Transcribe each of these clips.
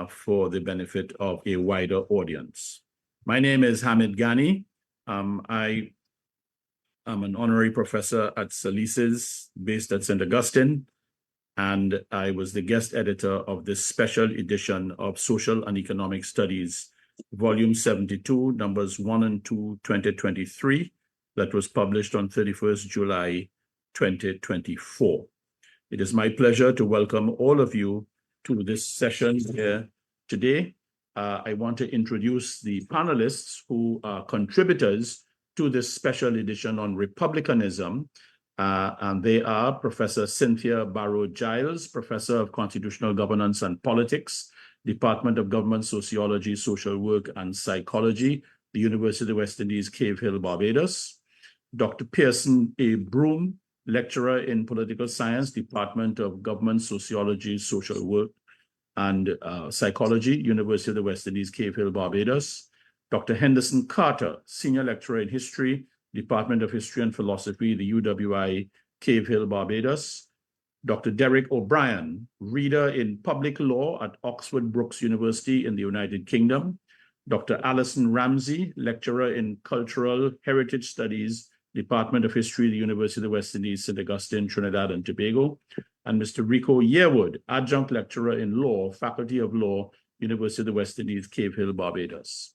for the benefit of a wider audience. My name is Hamid Ghani. I am an honorary professor at Salises, based at St. Augustine, and I was the guest editor of this special edition of Social and Economic Studies, Volume 72, Numbers 1 and 2, 2023, that was published on 31st July 2024. It is my pleasure to welcome all of you to this session here today. I want to introduce the panelists who are contributors to this special edition on Republicanism, and they are Professor Cynthia Barrow-Giles, Professor of Constitutional Governance and Politics, Department of Government Sociology, Social Work and Psychology, the University of the West Indies, Cave Hill, Barbados. Dr. Pearson A. Broom, Lecturer in Political Science, Department of Government Sociology, Social Work and Psychology, University of the West Indies, Cave Hill, Barbados. Dr. Henderson Carter, Senior Lecturer in History, Department of History and Philosophy, the UWI, Cave Hill, Barbados. Dr. Derek O'Brien, Reader in Public Law at Oxford Brookes University in the United Kingdom. Dr. Alison Ramsey, Lecturer in Cultural Heritage Studies, Department of History, the University of the West Indies, St. Augustine, Trinidad and Tobago. And Mr. Rico Yearwood, Adjunct Lecturer in Law, Faculty of Law, University of the West Indies, Cave Hill, Barbados.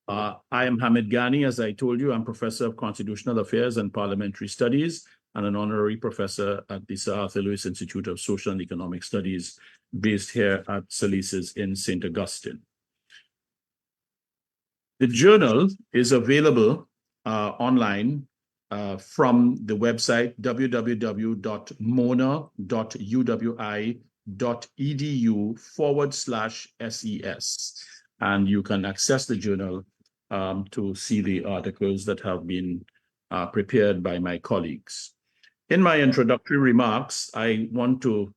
I am Hamid Ghani. As I told you, I'm Professor of Constitutional Affairs and Parliamentary Studies and an honorary professor at the Sir Arthur Lewis Institute of Social and Economic Studies, based here at Salises in St. Augustine. The journal is available online from the website www.mona.uwi.edu/SES. And you can access the journal to see the articles that have been prepared by my colleagues. In my introductory remarks, I want to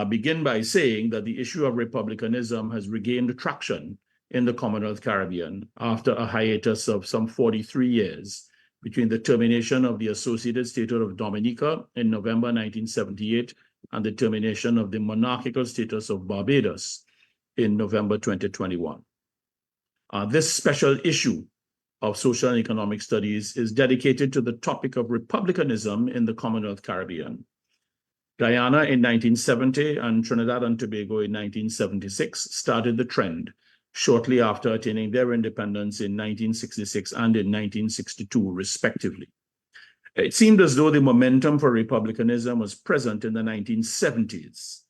begin by saying that the issue of republicanism has regained traction in the Commonwealth Caribbean after a hiatus of some 43 years between the termination of the Associated Statehood of Dominica in November 1978 and the termination of the monarchical status of Barbados in November 2021. This special issue of Social and Economic Studies is dedicated to the topic of republicanism in the Commonwealth Caribbean. Guyana in 1970 and Trinidad and Tobago in 1976 started the trend, shortly after attaining their independence in 1966 and in 1962, respectively. It seemed as though the momentum for republicanism was present in the 1970s,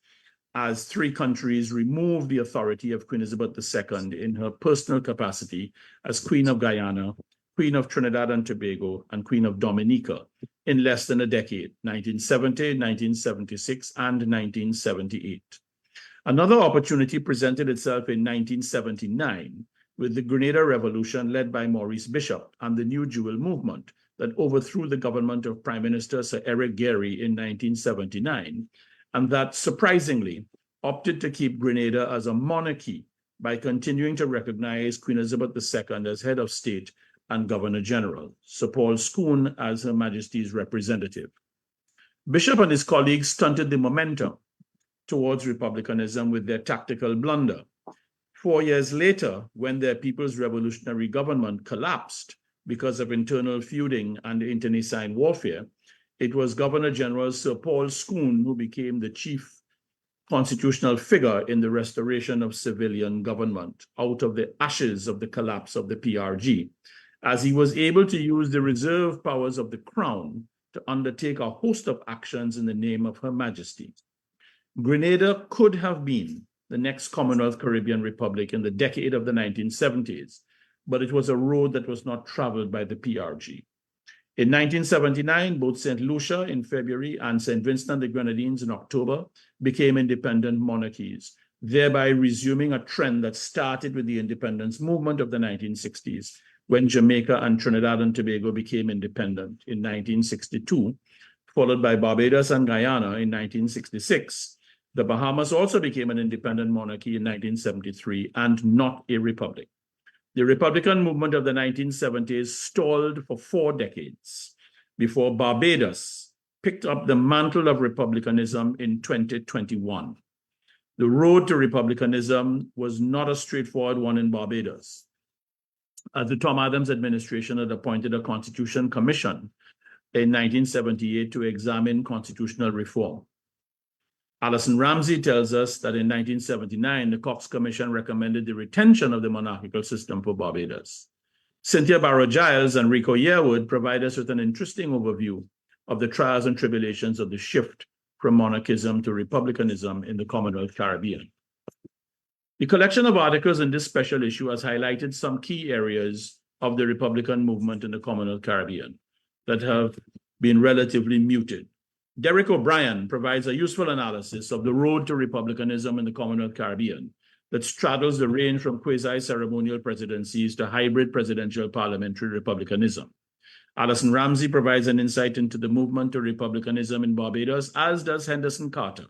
as three countries removed the authority of Queen Elizabeth II in her personal capacity as Queen of Guyana, Queen of Trinidad and Tobago, and Queen of Dominica in less than a decade, 1970, 1976, and 1978. Another opportunity presented itself in 1979 with the Grenada Revolution led by Maurice Bishop and the New Jewel movement that overthrew the government of Prime Minister Sir Eric Gairy in 1979, and that surprisingly opted to keep Grenada as a monarchy by continuing to recognize Queen Elizabeth II as head of state and Governor General, Sir Paul Scoon as Her Majesty's representative. Bishop and his colleagues stunted the momentum towards republicanism with their tactical blunder. 4 years later, when their People's Revolutionary Government collapsed because of internal feuding and internecine warfare, it was Governor General Sir Paul Scoon who became the chief constitutional figure in the restoration of civilian government out of the ashes of the collapse of the PRG, as he was able to use the reserve powers of the Crown to undertake a host of actions in the name of Her Majesty. Grenada could have been the next Commonwealth Caribbean Republic in the decade of the 1970s, but it was a road that was not traveled by the PRG. In 1979, both St. Lucia in February and St. Vincent and the Grenadines in October became independent monarchies, thereby resuming a trend that started with the independence movement of the 1960s, when Jamaica and Trinidad and Tobago became independent in 1962, followed by Barbados and Guyana in 1966. The Bahamas also became an independent monarchy in 1973 and not a republic. The Republican movement of the 1970s stalled for 4 decades before Barbados picked up the mantle of republicanism in 2021. The road to republicanism was not a straightforward one in Barbados, as the Tom Adams administration had appointed a Constitution Commission in 1978 to examine constitutional reform. Alison Ramsey tells us that in 1979, the Cox Commission recommended the retention of the monarchical system for Barbados. Cynthia Barrow-Giles and Rico Yearwood provide us with an interesting overview of the trials and tribulations of the shift from monarchism to republicanism in the Commonwealth Caribbean. The collection of articles in this special issue has highlighted some key areas of the Republican movement in the Commonwealth Caribbean that have been relatively muted. Derek O'Brien provides a useful analysis of the road to republicanism in the Commonwealth Caribbean that straddles the range from quasi-ceremonial presidencies to hybrid presidential parliamentary republicanism. Alison Ramsey provides an insight into the movement to republicanism in Barbados, as does Henderson Carter.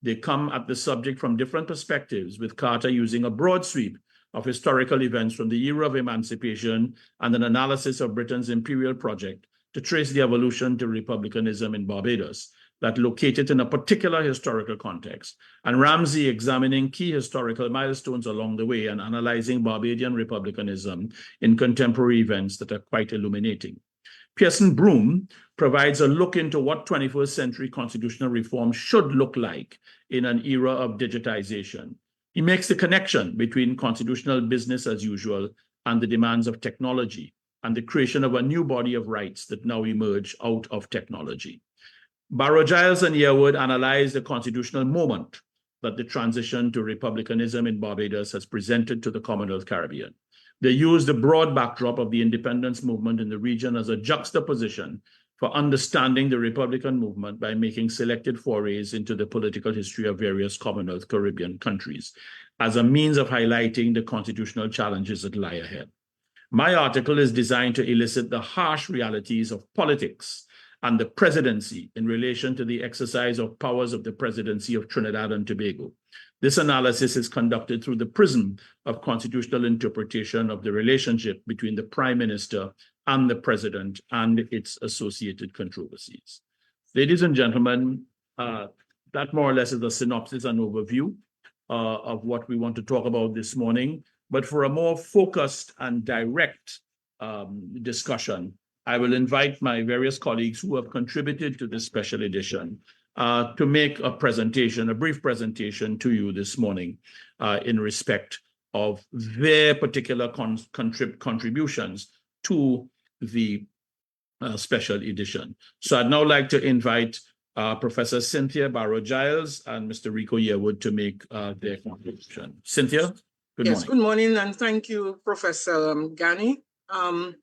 They come at the subject from different perspectives, with Carter using a broad sweep of historical events from the era of emancipation and an analysis of Britain's imperial project to trace the evolution to republicanism in Barbados that located in a particular historical context, and Ramsey examining key historical milestones along the way and analyzing Barbadian republicanism in contemporary events that are quite illuminating. Pearson Broom provides a look into what 21st century constitutional reform should look like in an era of digitization. He makes the connection between constitutional business as usual and the demands of technology and the creation of a new body of rights that now emerge out of technology. Barrow-Giles and Yearwood analyze the constitutional moment that the transition to republicanism in Barbados has presented to the Commonwealth Caribbean. They use the broad backdrop of the independence movement in the region as a juxtaposition for understanding the Republican movement by making selected forays into the political history of various Commonwealth Caribbean countries as a means of highlighting the constitutional challenges that lie ahead. My article is designed to elicit the harsh realities of politics and the presidency in relation to the exercise of powers of the presidency of Trinidad and Tobago. This analysis is conducted through the prism of constitutional interpretation of the relationship between the Prime Minister and the President and its associated controversies. Ladies and gentlemen, that more or less is a synopsis and overview of what we want to talk about this morning. But for a more focused and direct discussion, I will invite my various colleagues who have contributed to this special edition to make a presentation, a brief presentation to you this morning in respect of their particular contributions to the special edition. So I'd now like to invite Professor Cynthia Barrow-Giles and Mr. Rico Yearwood to make their contribution. Cynthia, good morning. Yes, good morning, and thank you, Professor Ghani. I'm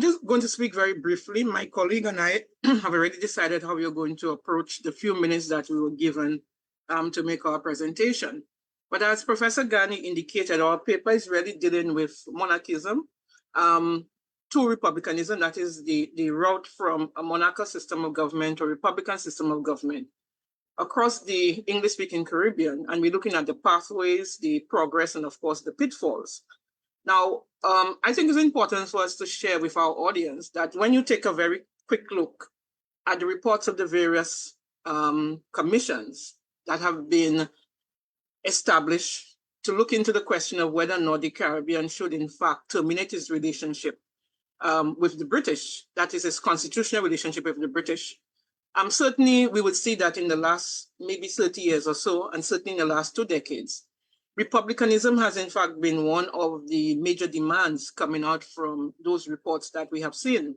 just going to speak very briefly. My colleague and I have already decided how we are going to approach the few minutes that we were given to make our presentation. But as Professor Ghani indicated, our paper is really dealing with monarchism to republicanism, that is the route from a monarchical system of government to a republican system of government across the English-speaking Caribbean. And we're looking at the pathways, the progress, and of course, the pitfalls. Now, I think it's important for us to share with our audience that when you take a very quick look at the reports of the various commissions that have been established to look into the question of whether or not the Caribbean should in fact terminate its relationship with the British, that is its constitutional relationship with the British. Certainly, we would see that in the last maybe 30 years or so, and certainly in the last 2 decades, republicanism has in fact been one of the major demands coming out from those reports that we have seen.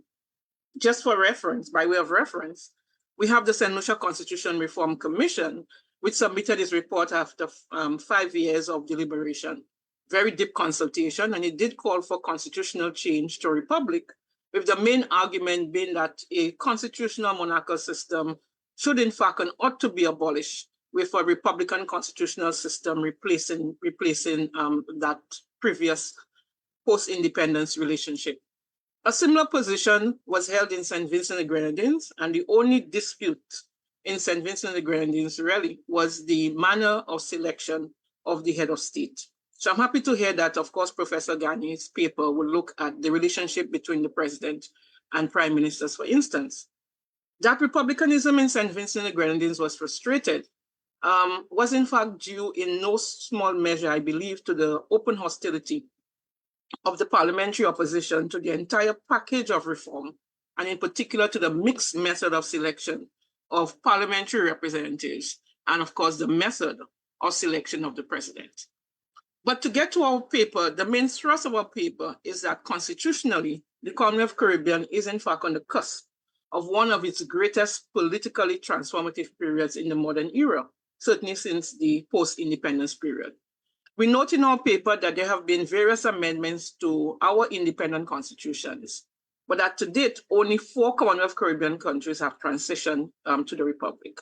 Just for reference, by way of reference, we have the St. Lucia Constitution Reform Commission, which submitted its report after 5 years of deliberation. Very deep consultation, and it did call for constitutional change to a republic, with the main argument being that a constitutional monarchical system should in fact and ought to be abolished, with a republican constitutional system replacing that previous post-independence relationship. A similar position was held in St. Vincent and the Grenadines, and the only dispute in St. Vincent and the Grenadines really was the manner of selection of the head of state. So I'm happy to hear that, of course, Professor Ghani's paper will look at the relationship between the president and prime ministers, for instance. That republicanism in St. Vincent and the Grenadines was frustrated was in fact due in no small measure, I believe, to the open hostility of the parliamentary opposition to the entire package of reform, and in particular to the mixed method of selection of parliamentary representatives, and of course the method of selection of the president. But to get to our paper, the main thrust of our paper is that constitutionally, the Commonwealth Caribbean is in fact on the cusp of one of its greatest politically transformative periods in the modern era, certainly since the post-independence period. We note in our paper that there have been various amendments to our independent constitutions, but that to date, only 4 Commonwealth Caribbean countries have transitioned to the Republic,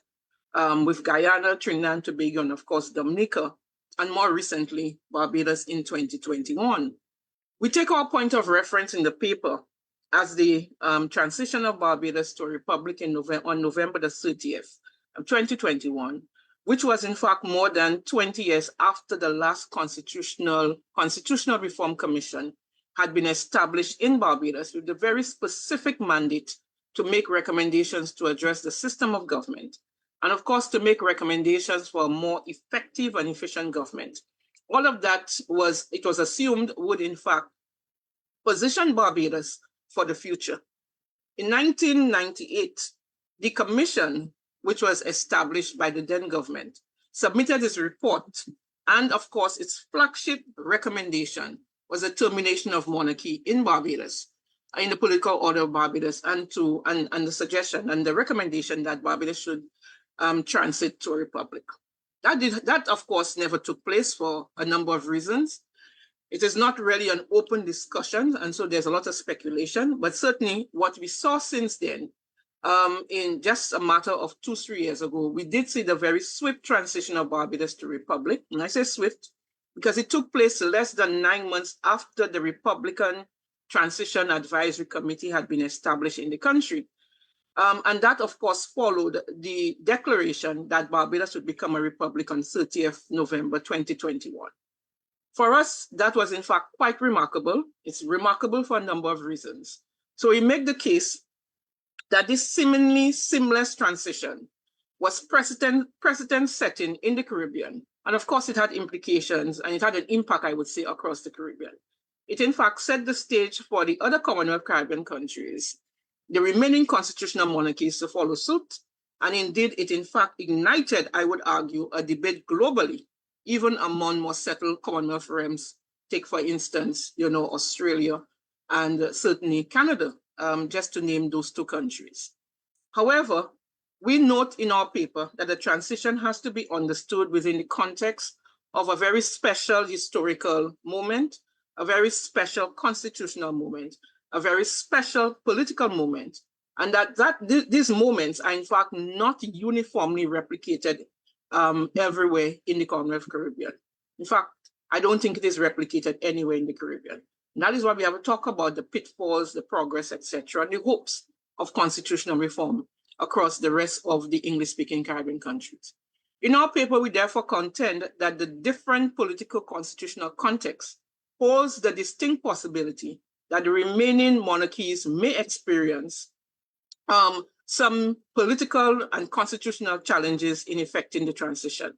with Guyana, Trinidad and Tobago, and of course, Dominica, and more recently, Barbados in 2021. We take our point of reference in the paper as the transition of Barbados to a republic on November the 30th of 2021, which was in fact more than 20 years after the last Constitutional Reform Commission had been established in Barbados with the very specific mandate to make recommendations to address the system of government, and of course to make recommendations for a more effective and efficient government. All of that was assumed would in fact position Barbados for the future. In 1998, the commission, which was established by the then government, submitted its report, and of course its flagship recommendation was a termination of monarchy in Barbados, in the political order of Barbados, and the suggestion and the recommendation that Barbados should transit to a republic. That of course never took place for a number of reasons. It is not really an open discussion, and so there's a lot of speculation, but certainly what we saw since then, in just a matter of 2-3 years ago, we did see the very swift transition of Barbados to republic. And I say swift because it took place less than 9 months after the Republican Transition Advisory Committee had been established in the country. And that, of course, followed the declaration that Barbados would become a republic on 30th November 2021. For us, that was in fact quite remarkable. It's remarkable for a number of reasons. So we make the case that this seemingly seamless transition was precedent setting in the Caribbean. And of course, it had implications and it had an impact, I would say, across the Caribbean. It in fact set the stage for the other Commonwealth Caribbean countries, the remaining constitutional monarchies, to follow suit. And indeed, it in fact ignited, I would argue, a debate globally, even among more settled Commonwealth realms. Take, for instance, Australia and certainly Canada, just to name those 2 countries. However, we note in our paper that the transition has to be understood within the context of a very special historical moment, a very special constitutional moment, a very special political moment, and these moments are in fact not uniformly replicated everywhere in the Commonwealth Caribbean. In fact, I don't think it is replicated anywhere in the Caribbean. And that is why we have to talk about the pitfalls, the progress, etc., and the hopes of constitutional reform across the rest of the English-speaking Caribbean countries. In our paper, we therefore contend that the different political constitutional context holds the distinct possibility that the remaining monarchies may experience some political and constitutional challenges in effecting the transition.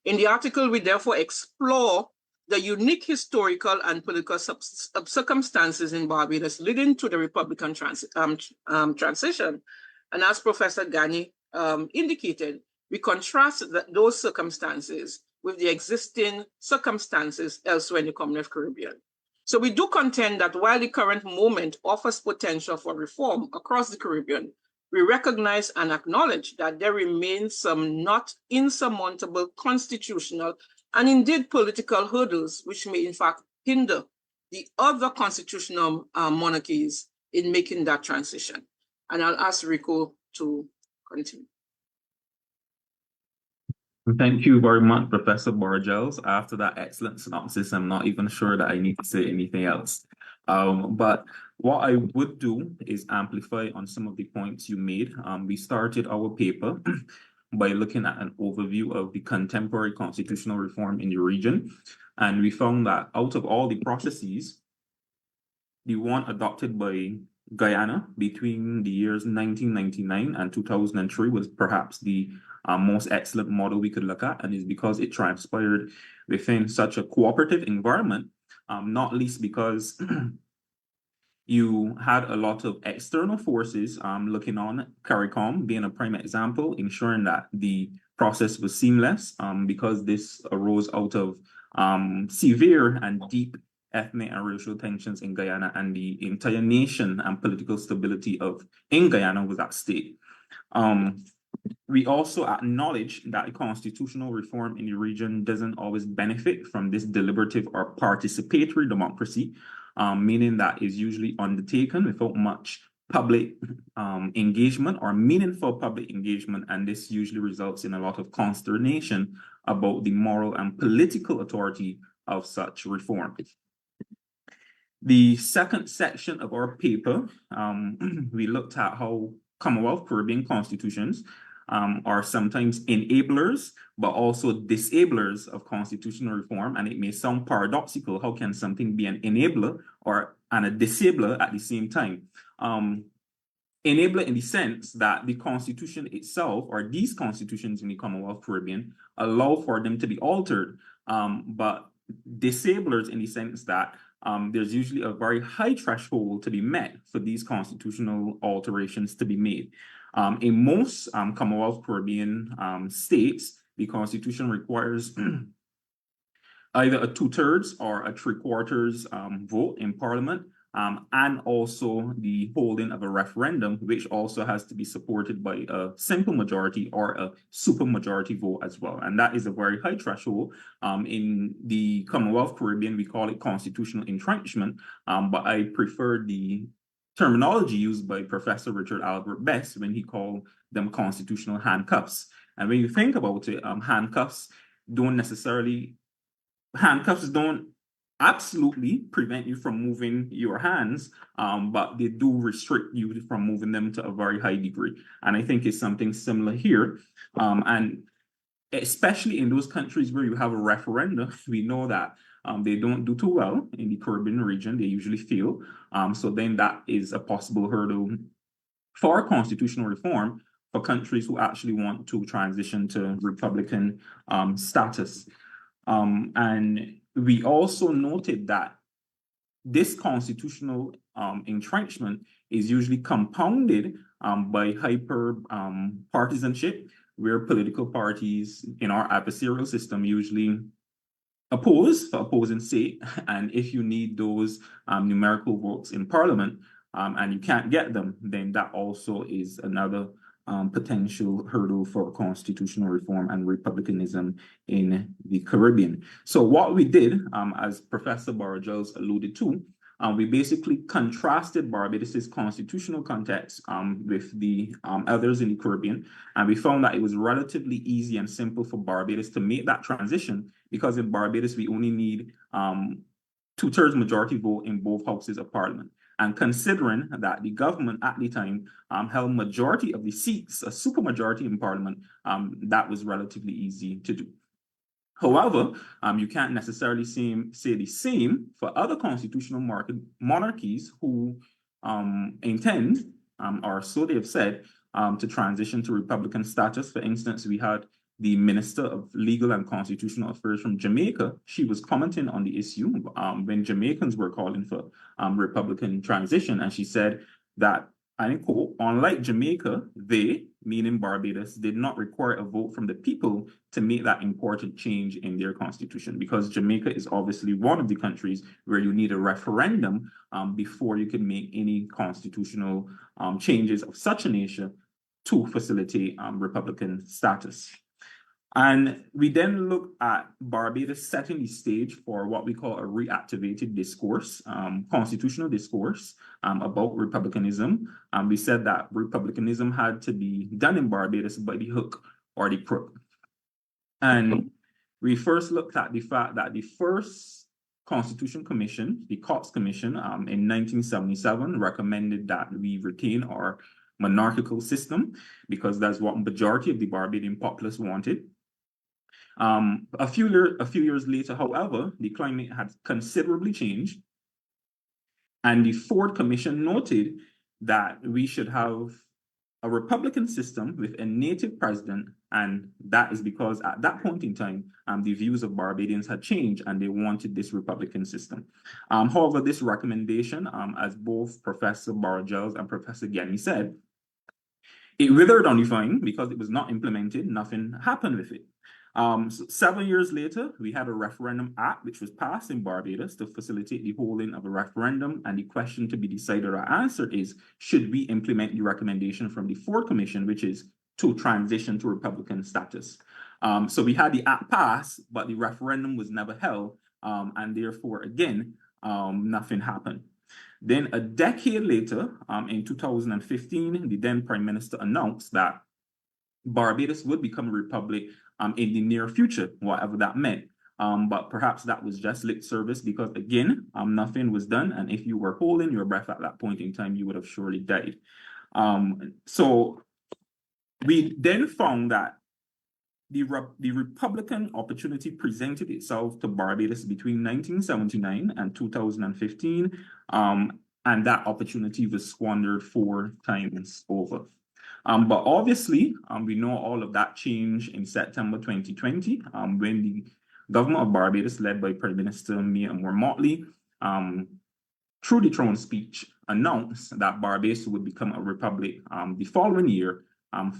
In the article, we therefore explore the unique historical and political circumstances in Barbados leading to the Republican transition. And as Professor Ghani indicated, we contrast those circumstances with the existing circumstances elsewhere in the Commonwealth Caribbean. So we do contend that while the current moment offers potential for reform across the Caribbean, we recognize and acknowledge that there remains some not insurmountable constitutional and indeed political hurdles which may in fact hinder the other constitutional monarchies in making that transition. And I'll ask Rico to continue. Thank you very much, Professor Borgels. After that excellent synopsis, I'm not even sure that I need to say anything else. But what I would do is amplify on some of the points you made. We started our paper by looking at an overview of the contemporary constitutional reform in the region. And we found that out of all the processes, the one adopted by Guyana between the years 1999 and 2003 was perhaps the most excellent model we could look at, and is because it transpired within such a cooperative environment, not least because you had a lot of external forces looking on, CARICOM being a prime example, ensuring that the process was seamless because this arose out of severe and deep ethnic and racial tensions in Guyana, and the entire nation and political stability in Guyana was at stake. We also acknowledge that constitutional reform in the region doesn't always benefit from this deliberative or participatory democracy, meaning that is usually undertaken without much public engagement or meaningful public engagement, and this usually results in a lot of consternation about the moral and political authority of such reform. The second section of our paper, we looked at how Commonwealth Caribbean constitutions are sometimes enablers, but also disablers of constitutional reform. And it may sound paradoxical. How can something be an enabler and a disabler at the same time? Enabler in the sense that the Constitution itself, or these constitutions in the Commonwealth Caribbean, allow for them to be altered, but disablers in the sense that there's usually a very high threshold to be met for these constitutional alterations to be made. In most Commonwealth Caribbean states, the Constitution requires either a 2/3 or a 3/4 vote in Parliament, and also the holding of a referendum, which also has to be supported by a simple majority or a supermajority vote as well. And that is a very high threshold. In the Commonwealth Caribbean, we call it constitutional entrenchment, but I prefer the terminology used by Professor Richard Albert Best when he called them constitutional handcuffs. And when you think about it, handcuffs don't absolutely prevent you from moving your hands, but they do restrict you from moving them to a very high degree. And I think it's something similar here. And especially in those countries where you have a referendum, we know that they don't do too well in the Caribbean region. They usually fail. So then that is a possible hurdle for constitutional reform for countries who actually want to transition to Republican status. And we also noted that this constitutional entrenchment is usually compounded by hyper partisanship, where political parties in our adversarial system usually oppose for opposing's sake. And if you need those numerical votes in Parliament and you can't get them, then that also is another potential hurdle for constitutional reform and republicanism in the Caribbean. So what we did, as Professor Barjels alluded to, we basically contrasted Barbados's constitutional context with the others in the Caribbean, and we found that it was relatively easy and simple for Barbados to make that transition, because in Barbados we only need 2/3 majority vote in both houses of Parliament. And considering that the government at the time held majority of the seats, a supermajority in Parliament, that was relatively easy to do. However, you can't necessarily say the same for other constitutional monarchies who intend, or so they have said, to transition to Republican status. For instance, we had the Minister of Legal and Constitutional Affairs from Jamaica. She was commenting on the issue when Jamaicans were calling for Republican transition, and she said that, I quote, unlike Jamaica, they, meaning Barbados, did not require a vote from the people to make that important change in their constitution, because Jamaica is obviously one of the countries where you need a referendum before you can make any constitutional changes of such a nature to facilitate Republican status. And we then look at Barbados setting the stage for what we call a reactivated discourse, constitutional discourse about republicanism. We said that republicanism had to be done in Barbados by the hook or the crook. And we first looked at the fact that the first Constitution Commission, the Cox Commission, in 1977 recommended that we retain our monarchical system because that's what majority of the Barbadian populace wanted. A few years later, however, the climate had considerably changed, and the Ford Commission noted that we should have a Republican system with a native president, and that is because at that point in time, the views of Barbadians had changed and they wanted this Republican system. However, this recommendation, as both Professor Bargels and Professor Gani said, it withered on the vine because it was not implemented. Nothing happened with it. So 7 years later, we had a referendum act which was passed in Barbados to facilitate the holding of a referendum, and the question to be decided or answered is, should we implement the recommendation from the Ford Commission, which is to transition to Republican status? So we had the act passed, but the referendum was never held, and therefore, again, nothing happened. Then a decade later, in 2015, the then Prime Minister announced that Barbados would become a republic in the near future, whatever that meant. But perhaps that was just lip service because, again, nothing was done. And if you were holding your breath at that point in time, you would have surely died. So we then found that the Republican opportunity presented itself to Barbados between 1979 and 2015, and that opportunity was squandered 4 times over. But obviously, we know all of that changed in September 2020, when the government of Barbados, led by Prime Minister Mia Motley, through the throne speech, announced that Barbados would become a republic the following year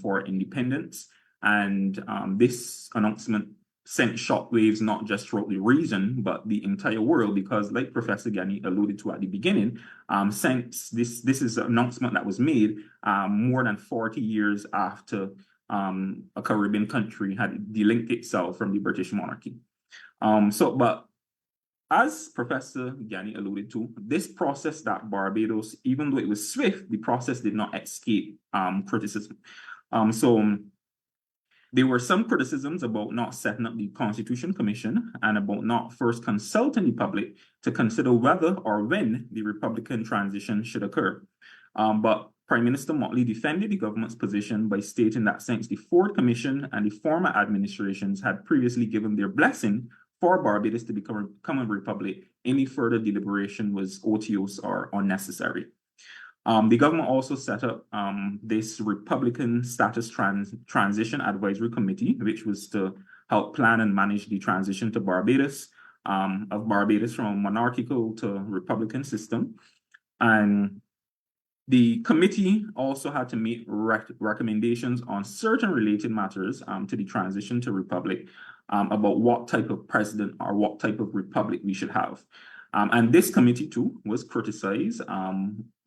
for independence. And this announcement sent shockwaves not just throughout the region, but the entire world, because like Professor Gani alluded to at the beginning, since this is an announcement that was made more than 40 years after a Caribbean country had delinked itself from the British monarchy. But as Professor Gani alluded to, this process that Barbados, even though it was swift, the process did not escape criticism. There were some criticisms about not setting up the Constitution Commission and about not first consulting the public to consider whether or when the Republican transition should occur. But Prime Minister Motley defended the government's position by stating that since the Ford Commission and the former administrations had previously given their blessing for Barbados to become a republic, any further deliberation was otiose or unnecessary. The government also set up this Republican Status Transition Advisory Committee, which was to help plan and manage the transition to Barbados, from a monarchical to Republican system. And the committee also had to make recommendations on certain related matters to the transition to republic, about what type of president or what type of republic we should have. And this committee, too, was criticized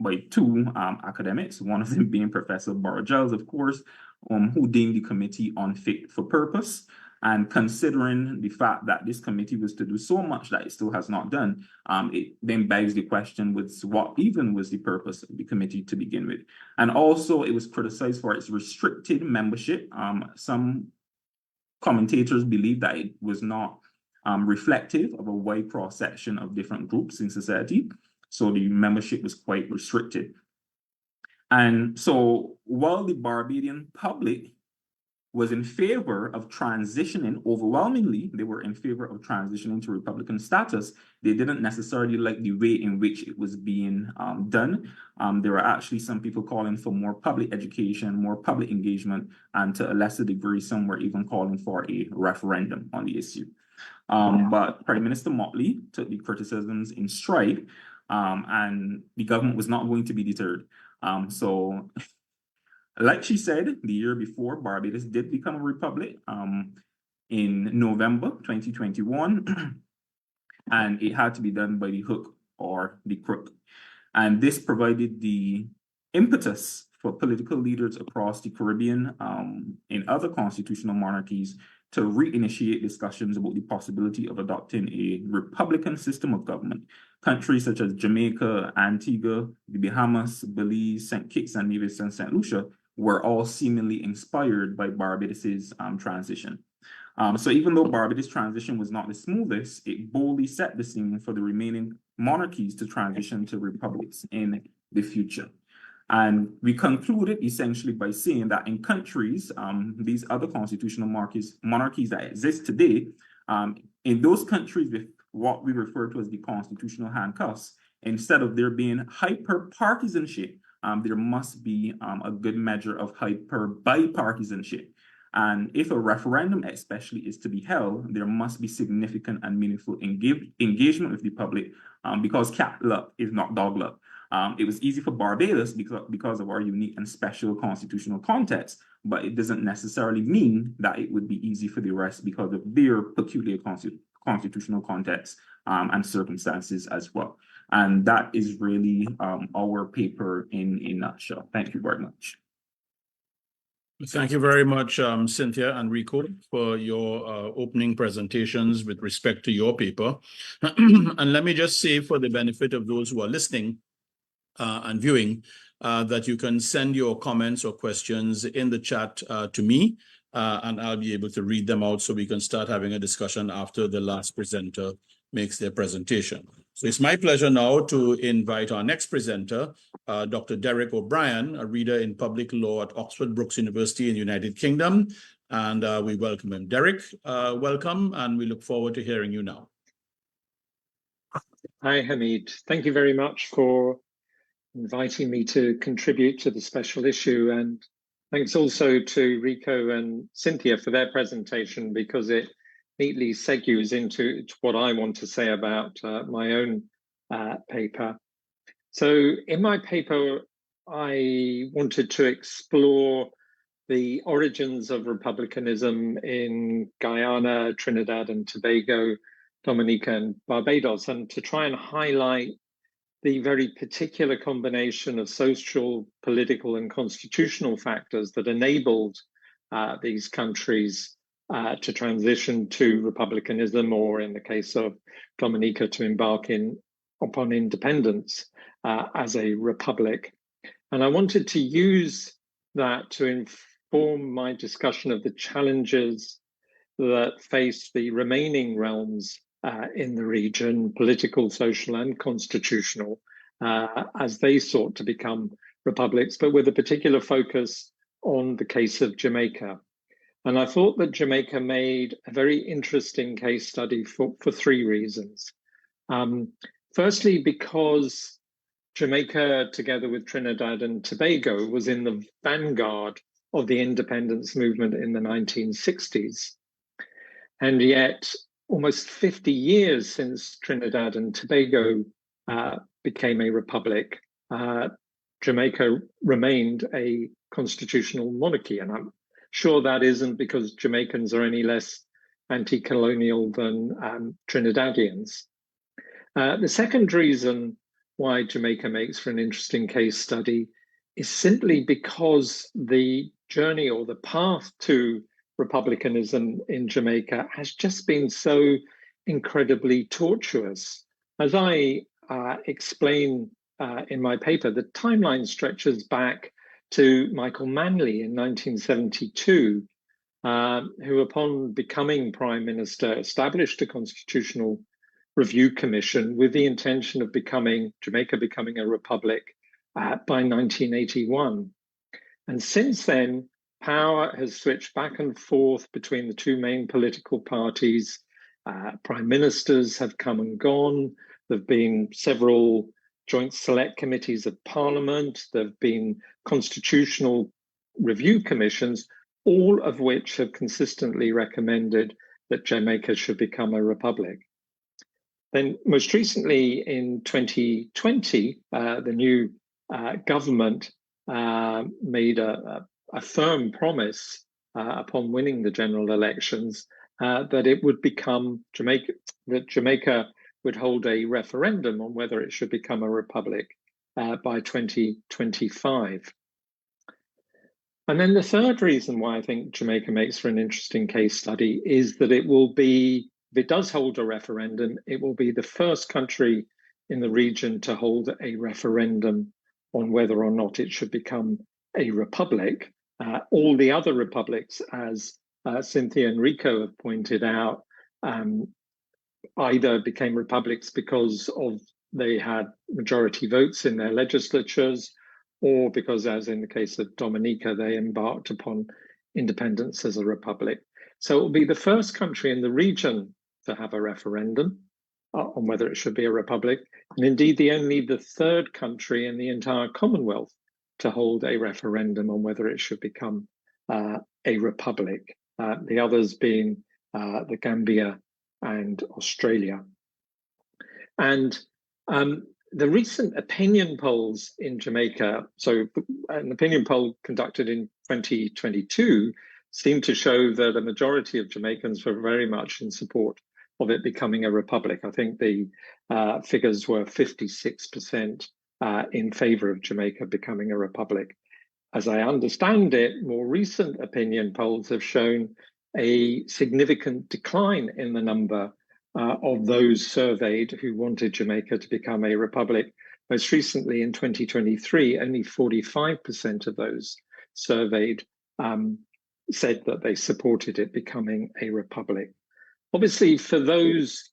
by 2 academics, one of them being Professor Bargels, of course, who deemed the committee unfit for purpose. And considering the fact that this committee was to do so much that it still has not done, it then begs the question, what even was the purpose of the committee to begin with? And also, it was criticized for its restricted membership. Some commentators believe that it was not reflective of a wide cross-section of different groups in society. So the membership was quite restricted. And so while the Barbadian public was in favor of transitioning, overwhelmingly, they were in favor of transitioning to Republican status, they didn't necessarily like the way in which it was being done. There were actually some people calling for more public education, more public engagement, and to a lesser degree, some were even calling for a referendum on the issue. But Prime Minister Motley took the criticisms in stride, and the government was not going to be deterred. Like she said, the year before, Barbados did become a republic in November 2021, and it had to be done by the hook or the crook. And this provided the impetus for political leaders across the Caribbean in other constitutional monarchies to reinitiate discussions about the possibility of adopting a republican system of government. Countries such as Jamaica, Antigua, the Bahamas, Belize, St. Kitts and Nevis, and St. Lucia were all seemingly inspired by Barbados's transition. So even though Barbados' transition was not the smoothest, it boldly set the scene for the remaining monarchies to transition to republics in the future. And we concluded essentially by saying that in countries, these other constitutional monarchies that exist today, in those countries with what we refer to as the constitutional handcuffs, instead of there being hyper-partisanship there must be a good measure of bipartisanship. And if a referendum especially is to be held, there must be significant and meaningful engagement with the public, because cat luck is not dog luck. It was easy for Barbados because of our unique and special constitutional context, but it doesn't necessarily mean that it would be easy for the rest because of their peculiar constitutional context and circumstances as well. And that is really our paper in a nutshell. Thank you very much. Thank you very much, Cynthia and Rico, for your opening presentations with respect to your paper. And let me just say, for the benefit of those who are listening and viewing, that you can send your comments or questions in the chat to me, and I'll be able to read them out so we can start having a discussion after the last presenter makes their presentation. So it's my pleasure now to invite our next presenter, Dr. Derek O'Brien, a reader in public law at Oxford Brookes University in the United Kingdom. And we welcome him. Derek, welcome, and we look forward to hearing you now. Hi, Hamid. Thank you very much for inviting me to contribute to the special issue. And thanks also to Rico and Cynthia for their presentation, because it neatly segues into what I want to say about my own paper. So in my paper, I wanted to explore the origins of republicanism in Guyana, Trinidad and Tobago, Dominica and Barbados, and to try and highlight the very particular combination of social, political and constitutional factors that enabled these countries to transition to republicanism, or in the case of Dominica, to embark upon independence as a republic. And I wanted to use that to inform my discussion of the challenges that face the remaining realms in the region, political, social and constitutional, as they sought to become republics, but with a particular focus on the case of Jamaica. And I thought that Jamaica made a very interesting case study for three reasons. Firstly, because Jamaica, together with Trinidad and Tobago, was in the vanguard of the independence movement in the 1960s. And yet, almost 50 years since Trinidad and Tobago became a republic, Jamaica remained a constitutional monarchy. And I'm sure that isn't because Jamaicans are any less anti-colonial than Trinidadians. The second reason why Jamaica makes for an interesting case study is simply because the journey or the path to republicanism in Jamaica has just been so incredibly tortuous. As I explain in my paper, the timeline stretches back to Michael Manley in 1972, who, upon becoming Prime Minister, established a constitutional review commission with the intention of Jamaica becoming a republic by 1981. And since then, power has switched back and forth between the two main political parties. Prime ministers have come and gone. There have been several joint select committees of parliament. There have been constitutional review commissions, all of which have consistently recommended that Jamaica should become a republic. Then most recently in 2020, the new government made a firm promise upon winning the general elections that it would become Jamaica would hold a referendum on whether it should become a republic by 2025. And then the third reason why I think Jamaica makes for an interesting case study is that it will be, if it does hold a referendum, it will be the first country in the region to hold a referendum on whether or not it should become a republic. All the other republics, as Cynthia and Rico have pointed out, either became republics because they had majority votes in their legislatures, or because, as in the case of Dominica, they embarked upon independence as a republic. So it will be the first country in the region to have a referendum on whether it should be a republic, and indeed the third country in the entire Commonwealth to hold a referendum on whether it should become a republic, the others being the Gambia and Australia. And the recent opinion polls in Jamaica, so an opinion poll conducted in 2022 seemed to show that a majority of Jamaicans were very much in support of it becoming a republic. I think the figures were 56% in favor of Jamaica becoming a republic. As I understand it, more recent opinion polls have shown a significant decline in the number of those surveyed who wanted Jamaica to become a republic. Most recently in 2023, only 45% of those surveyed said that they supported it becoming a republic. Obviously, for those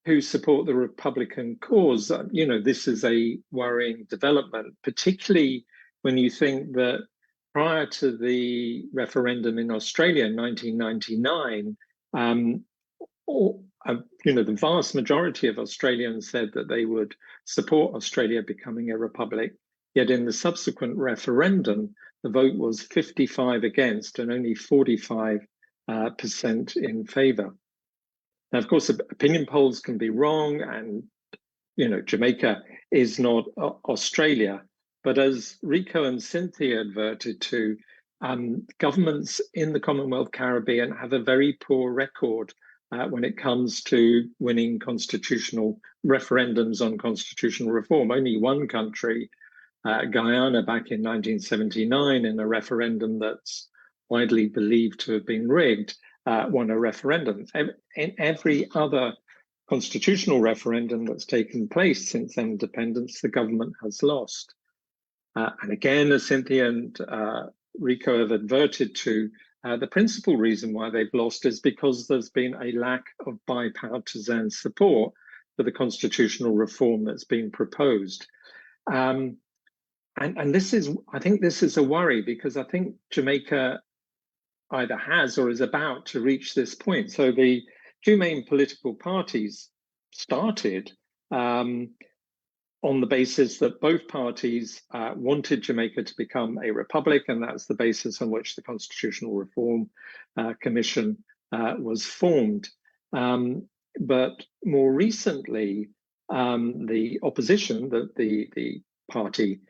who support the Republican cause, this is a worrying development, particularly when you think that prior to the referendum in Australia in 1999, the vast majority of Australians said that they would support Australia becoming a republic. Yet in the subsequent referendum, the vote was 55 against and only 45% in favor. Now, of course, opinion polls can be wrong, and Jamaica is not Australia. But as Rico and Cynthia adverted to, governments in the Commonwealth Caribbean have a very poor record when it comes to winning constitutional referendums on constitutional reform. Only one country, Guyana, back in 1979, in a referendum that's widely believed to have been rigged, won a referendum. In every other constitutional referendum that's taken place since independence, the government has lost. And again, as Cynthia and Rico have adverted to, the principal reason why they've lost is because there's been a lack of bipartisan support for the constitutional reform that's been proposed. And this is, I think this is a worry, because I think Jamaica either has or is about to reach this point. So the two main political parties started on the basis that both parties wanted Jamaica to become a republic, and that's the basis on which the Constitutional Reform Commission was formed. But more recently, the opposition, the party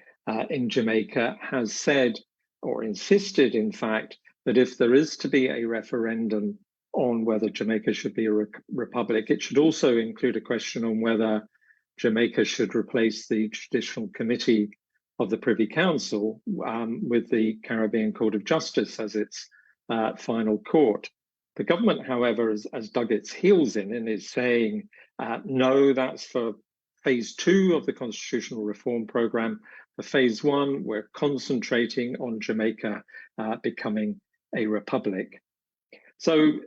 in Jamaica, has said, or insisted, in fact, that if there is to be a referendum on whether Jamaica should be a republic, it should also include a question on whether Jamaica should replace the Judicial Committee of the Privy Council with the Caribbean Court of Justice as its final court. The government, however, has dug its heels in and is saying, no, that's for phase 2 of the constitutional reform program. For phase 1, we're concentrating on Jamaica becoming a republic. So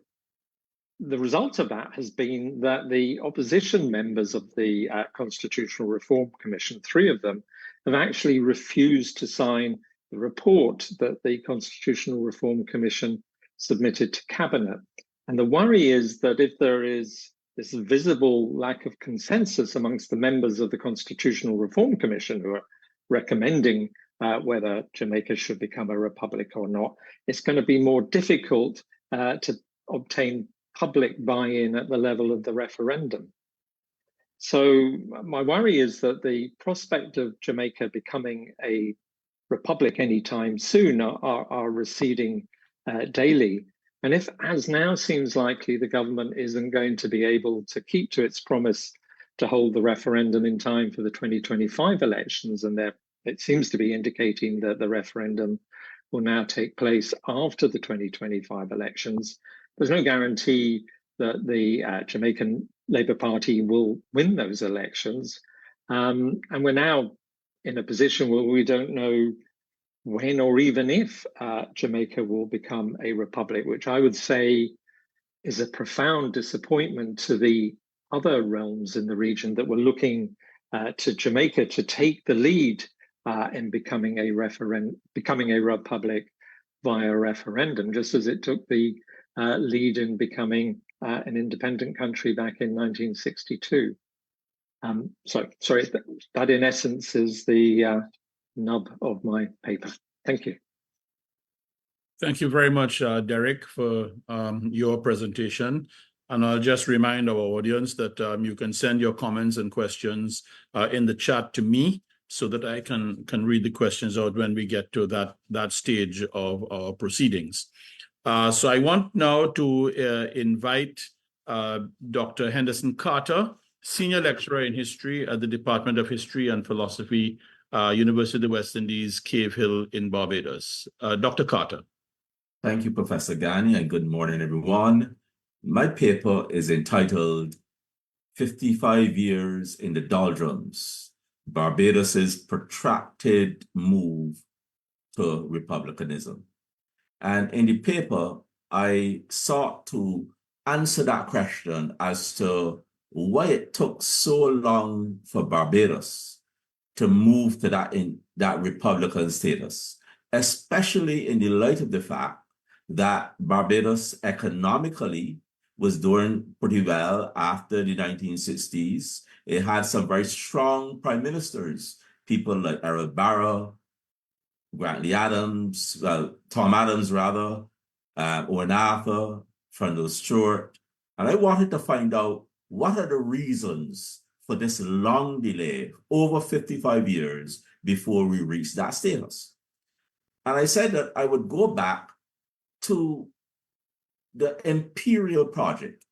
the result of that has been that the opposition members of the Constitutional Reform Commission, 3 of them, have actually refused to sign the report that the Constitutional Reform Commission submitted to Cabinet. And the worry is that if there is this visible lack of consensus amongst the members of the Constitutional Reform Commission who are recommending whether Jamaica should become a republic or not, it's going to be more difficult to obtain public buy-in at the level of the referendum. So my worry is that the prospect of Jamaica becoming a republic anytime soon are receding daily. And if, as now seems likely, the government isn't going to be able to keep to its promise to hold the referendum in time for the 2025 elections, and it seems to be indicating that the referendum will now take place after the 2025 elections, there's no guarantee that the Jamaican Labour Party will win those elections. And we're now in a position where we don't know when or even if Jamaica will become a republic, which I would say is a profound disappointment to the other realms in the region that were looking to Jamaica to take the lead in becoming a republic via referendum, just as it took the lead in becoming an independent country back in 1962. So, sorry, that in essence is the nub of my paper. Thank you. Thank you very much, Derek, for your presentation. And I'll just remind our audience that you can send your comments and questions in the chat to me so that I can read the questions out when we get to that stage of our proceedings. So I want now to invite Dr. Henderson Carter, Senior Lecturer in History at the Department of History and Philosophy, University of the West Indies, Cave Hill in Barbados. Dr. Carter. Thank you, Professor Ghani, and good morning, everyone. My paper is entitled 55 Years in the Doldrums, Barbados's Protracted Move to Republicanism. And in the paper, I sought to answer that question as to why it took so long for Barbados to move to that Republican status, especially in the light of the fact that Barbados economically was doing pretty well after the 1960s. It had some very strong prime ministers, people like Errol Barrow, Grantley Adams, Tom Adams rather, Owen Arthur, Fernando Stewart. And I wanted to find out what are the reasons for this long delay, over 55 years before we reach that status. And I said that I would go back to the imperial project.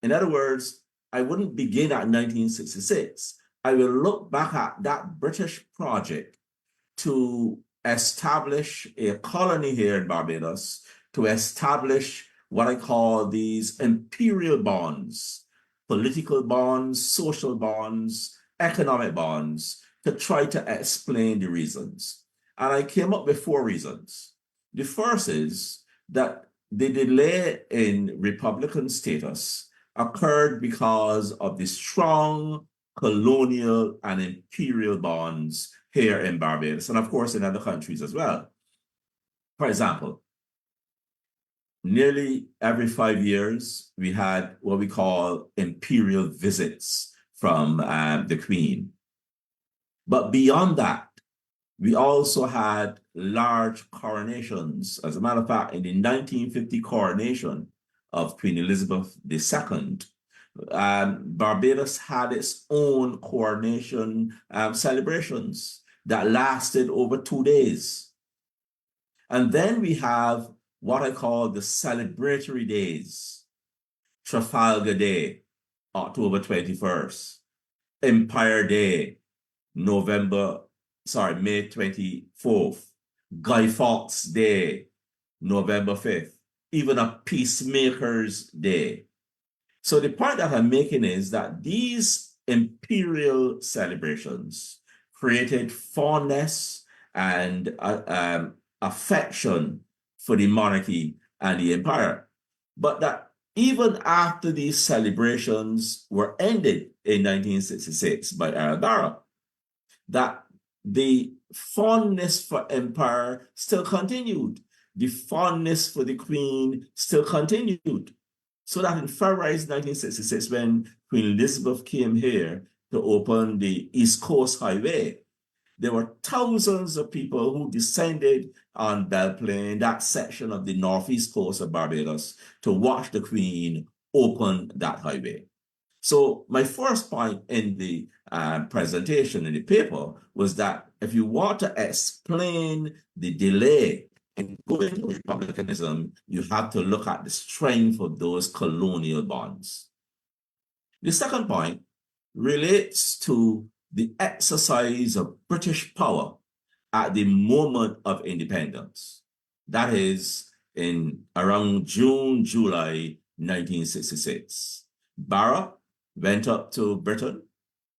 In other words, I wouldn't begin at 1966. I will look back at that British project to establish a colony here in Barbados, to establish what I call these imperial bonds, political bonds, social bonds, economic bonds, to try to explain the reasons. And I came up with 4 reasons. The first is that the delay in Republican status occurred because of the strong colonial and imperial bonds here in Barbados, and of course in other countries as well. For example, nearly every 5 years, we had what we call imperial visits from the Queen. But beyond that, we also had large coronations. As a matter of fact, in the 1950 coronation of Queen Elizabeth II, Barbados had its own coronation celebrations that lasted over 2 days. And then we have what I call the celebratory days. Trafalgar Day, October 21st. Empire Day, May 24th. Guy Fawkes Day, November 5th. Even a Peacemakers Day. So the point that I'm making is that these imperial celebrations created fondness and affection for the monarchy and the empire. But that even after these celebrations were ended in 1966 by Errol Barrow, that the fondness for empire still continued. The fondness for the Queen still continued. So that in February 1966, when Queen Elizabeth came here to open the East Coast Highway, there were thousands of people who descended on Belle Plaine, that section of the northeast coast of Barbados, to watch the Queen open that highway. So my first point in the presentation in the paper was that if you want to explain the delay in going to republicanism, you have to look at the strength of those colonial bonds. The second point relates to the exercise of British power at the moment of independence. That is in around June, July 1966. Barrow went up to Britain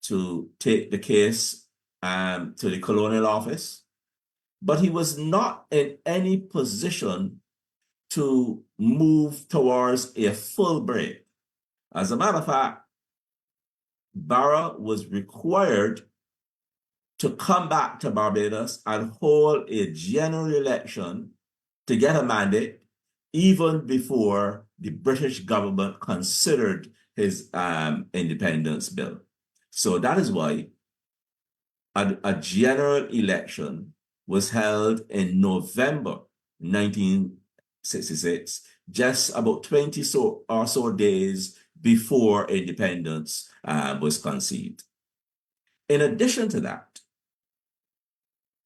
to take the case to the colonial office, but he was not in any position to move towards a full break. As a matter of fact, Barrow was required to come back to Barbados and hold a general election to get a mandate, even before the British government considered his independence bill. So that is why a general election was held in November 1966, just about 20 or so days before independence was conceived. In addition to that,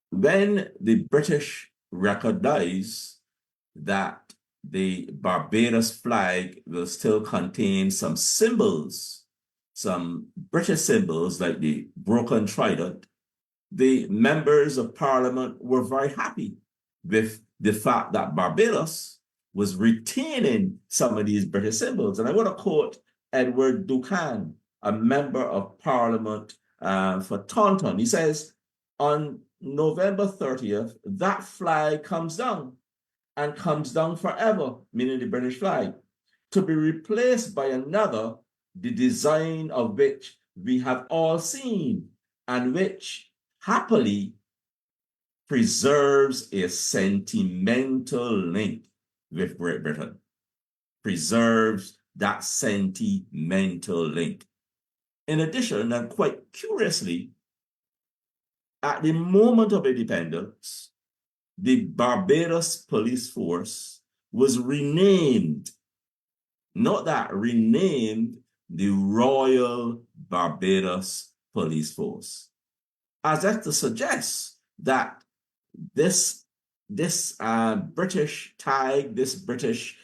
when the British recognized that the Barbados flag will still contain some symbols, some British symbols like the broken trident, the members of Parliament were very happy with the fact that Barbados was retaining some of these British symbols. And I want to quote Edward Duncan, a member of Parliament for Taunton. He says, on November 30th, that flag comes down, and comes down forever, meaning the British flag, to be replaced by another, the design of which we have all seen, and which happily preserves a sentimental link with Great Britain, preserves that sentimental link. In addition, and quite curiously, at the moment of independence, the Barbados police force was renamed, not that, renamed the Royal Barbados Police Force, as if to suggest that this British tag, this British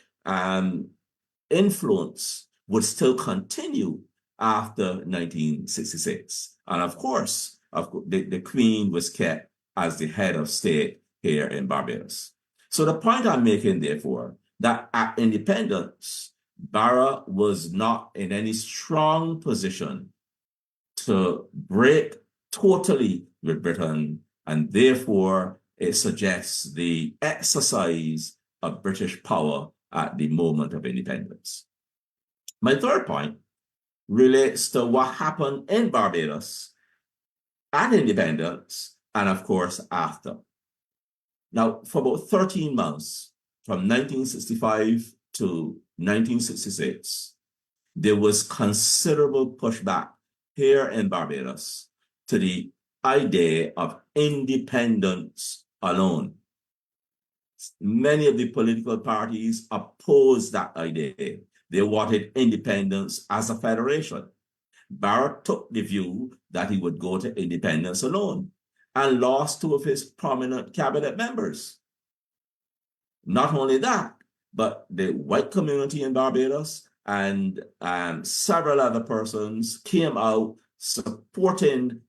influence would still continue after 1966. And of course, the Queen was kept as the head of state here in Barbados. So the point I'm making, therefore, that at independence, Barra was not in any strong position to break totally with Britain, and therefore it suggests the exercise of British power at the moment of independence. My third point relates to what happened in Barbados at independence and, of course, after. Now, for about 13 months, from 1965 to 1966, there was considerable pushback here in Barbados to the idea of independence alone. Many of the political parties opposed that idea. They wanted independence as a federation. Barra took the view that he would go to independence alone and lost two of his prominent cabinet members. Not only that, but the white community in Barbados and several other persons came out supporting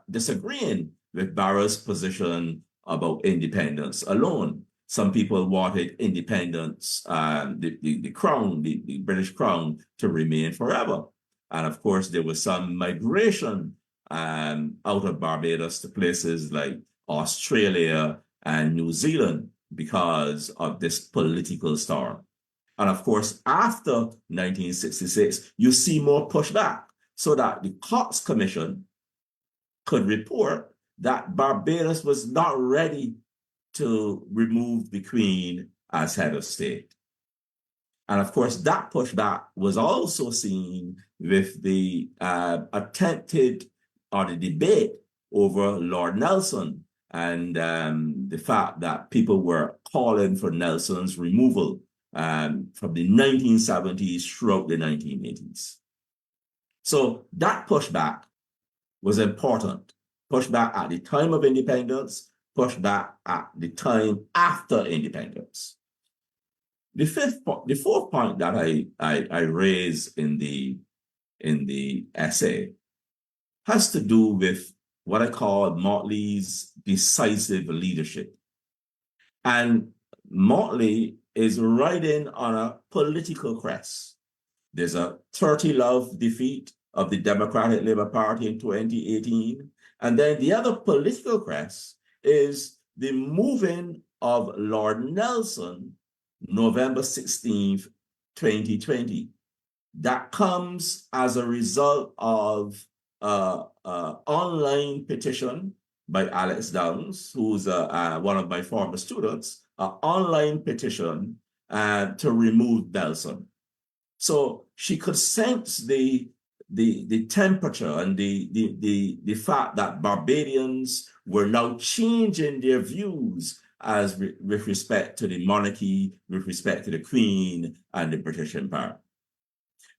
disagreeing with Barra's position about independence alone. Some people wanted independence, the crown, the British crown, to remain forever. And of course, there was some migration out of Barbados to places like Australia and New Zealand because of this political storm. And of course, after 1966, you see more pushback so that the Cox Commission could report that Barbados was not ready to remove the Queen as head of state. And of course, that pushback was also seen with the attempted or the debate over Lord Nelson and the fact that people were calling for Nelson's removal from the 1970s throughout the 1980s. So that pushback was important. Pushback at the time of independence, pushback at the time after independence. The fourth point that I raise in the essay has to do with what I call Motley's decisive leadership. And Motley is riding on a political crest. There's a 30-love defeat of the Democratic Labour Party in 2018. And then the other political crest is the moving of Lord Nelson November 16th, 2020. That comes as a result of an online petition by Alex Downs, who's one of my former students, an online petition to remove Nelson. So she could sense the the temperature and the fact that Barbadians were now changing their views with respect to the monarchy, with respect to the Queen and the British Empire.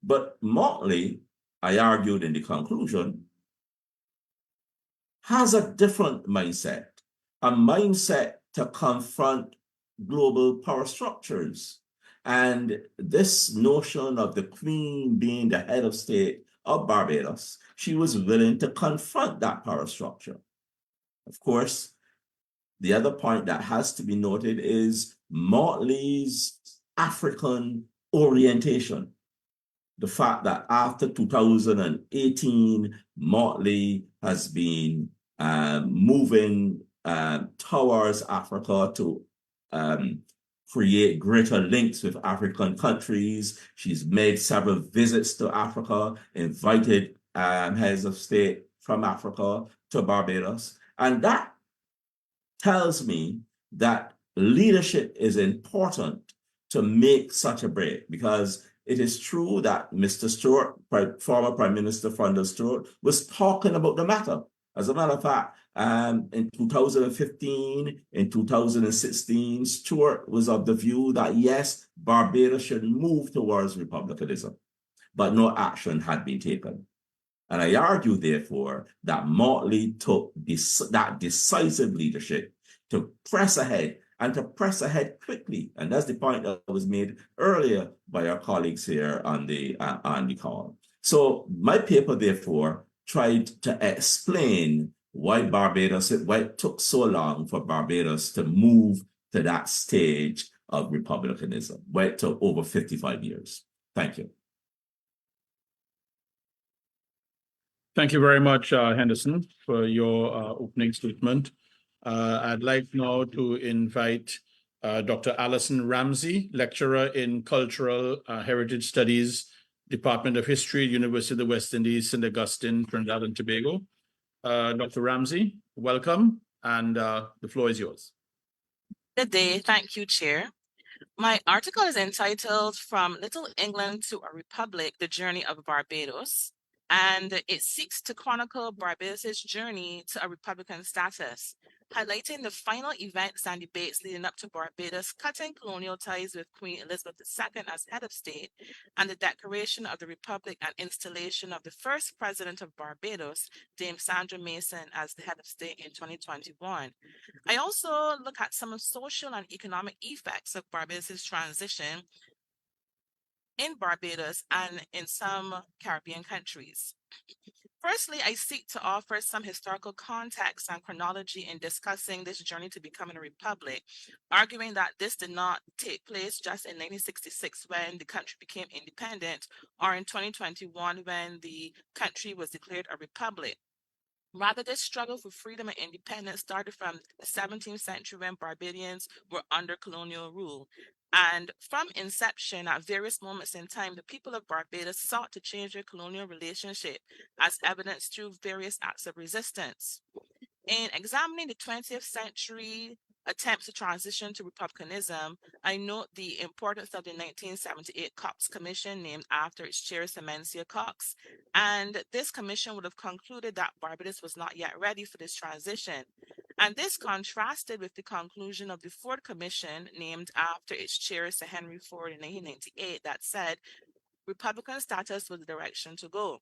But Motley, I argued in the conclusion, has a different mindset, a mindset to confront global power structures. And this notion of the Queen being the head of state of Barbados, she was willing to confront that power structure. Of course, the other point that has to be noted is Motley's African orientation. The fact that after 2018, Motley has been moving towards Africa to create greater links with African countries. She's made several visits to Africa, invited heads of state from Africa to Barbados. And that tells me that leadership is important to make such a break, because it is true that Mr. Stewart, former Prime Minister Fundell Stewart, was talking about the matter. As a matter of fact, in 2015, in 2016, Stewart was of the view that, yes, Barbados should move towards republicanism, but no action had been taken. And I argue, therefore, that Motley took that decisive leadership to press ahead, and to press ahead quickly. And that's the point that was made earlier by our colleagues here on the call. So my paper, therefore, tried to explain why it took so long for Barbados to move to that stage of republicanism, why it took over 55 years. Thank you. Thank you very much, Henderson, for your opening statement. I'd like now to invite Dr. Alison Ramsey, lecturer in Cultural Heritage Studies, Department of History, University of the West Indies, St. Augustine, Trinidad and Tobago. Dr. Ramsey, welcome, and the floor is yours. Good day. Thank you, Chair. My article is entitled From Little England to a Republic, The Journey of Barbados, and it seeks to chronicle Barbados' journey to a republican status, highlighting the final events and debates leading up to Barbados cutting colonial ties with Queen Elizabeth II as head of state, and the declaration of the Republic and installation of the first president of Barbados, Dame Sandra Mason, as the head of state in 2021. I also look at some of social and economic effects of Barbados' transition in Barbados and in some Caribbean countries. Firstly, I seek to offer some historical context and chronology in discussing this journey to becoming a republic, arguing that this did not take place just in 1966 when the country became independent, or in 2021 when the country was declared a republic. Rather, this struggle for freedom and independence started from the 17th century when Barbadians were under colonial rule. And from inception, at various moments in time, the people of Barbados sought to change their colonial relationship, as evidenced through various acts of resistance. In examining the 20th century attempts to transition to republicanism, I note the importance of the 1978 Cox Commission, named after its chair, Semencia Cox. And this commission would have concluded that Barbados was not yet ready for this transition. And this contrasted with the conclusion of the Ford Commission, named after its chair, Sir Henry Ford, in 1998, that said Republican status was the direction to go.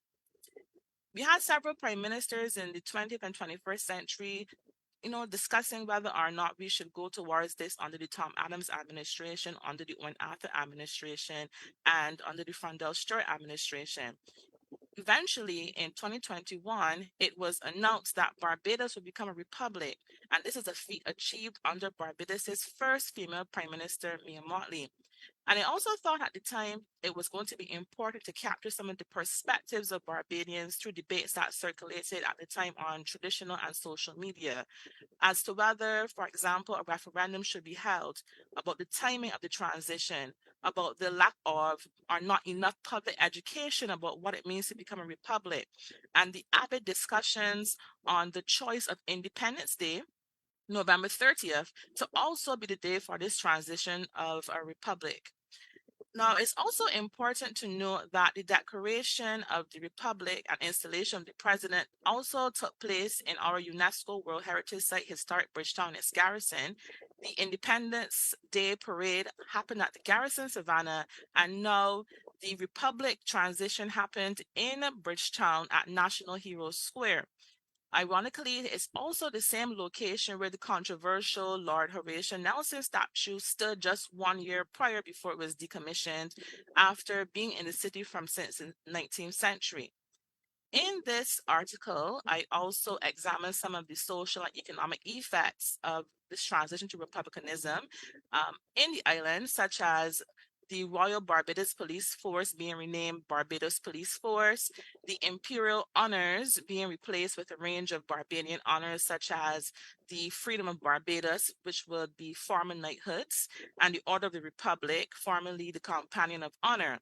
We had several prime ministers in the 20th and 21st century, discussing whether or not we should go towards this under the Tom Adams administration, under the Owen Arthur administration, and under the Fundell Stewart administration. Eventually, in 2021, it was announced that Barbados would become a republic, and this is a feat achieved under Barbados' first female Prime Minister, Mia Mottley. And I also thought at the time it was going to be important to capture some of the perspectives of Barbadians through debates that circulated at the time on traditional and social media as to whether, for example, a referendum should be held about the timing of the transition, about the lack of or not enough public education about what it means to become a republic, and the avid discussions on the choice of Independence Day, November 30th, to also be the day for this transition of a republic. Now, it's also important to note that the declaration of the Republic and installation of the president also took place in our UNESCO World Heritage Site, Historic Bridgetown, its garrison. The Independence Day Parade happened at the Garrison Savannah, and now the Republic transition happened in Bridgetown at National Heroes Square. Ironically, it's also the same location where the controversial Lord Horatio Nelson statue stood just 1 year prior before it was decommissioned after being in the city since the 19th century. In this article, I also examine some of the social and economic effects of this transition to republicanism in the island, such as the Royal Barbados Police Force being renamed Barbados Police Force, the imperial honors being replaced with a range of Barbadian honors, such as the Freedom of Barbados, which would be former knighthoods, and the Order of the Republic, formerly the Companion of Honor.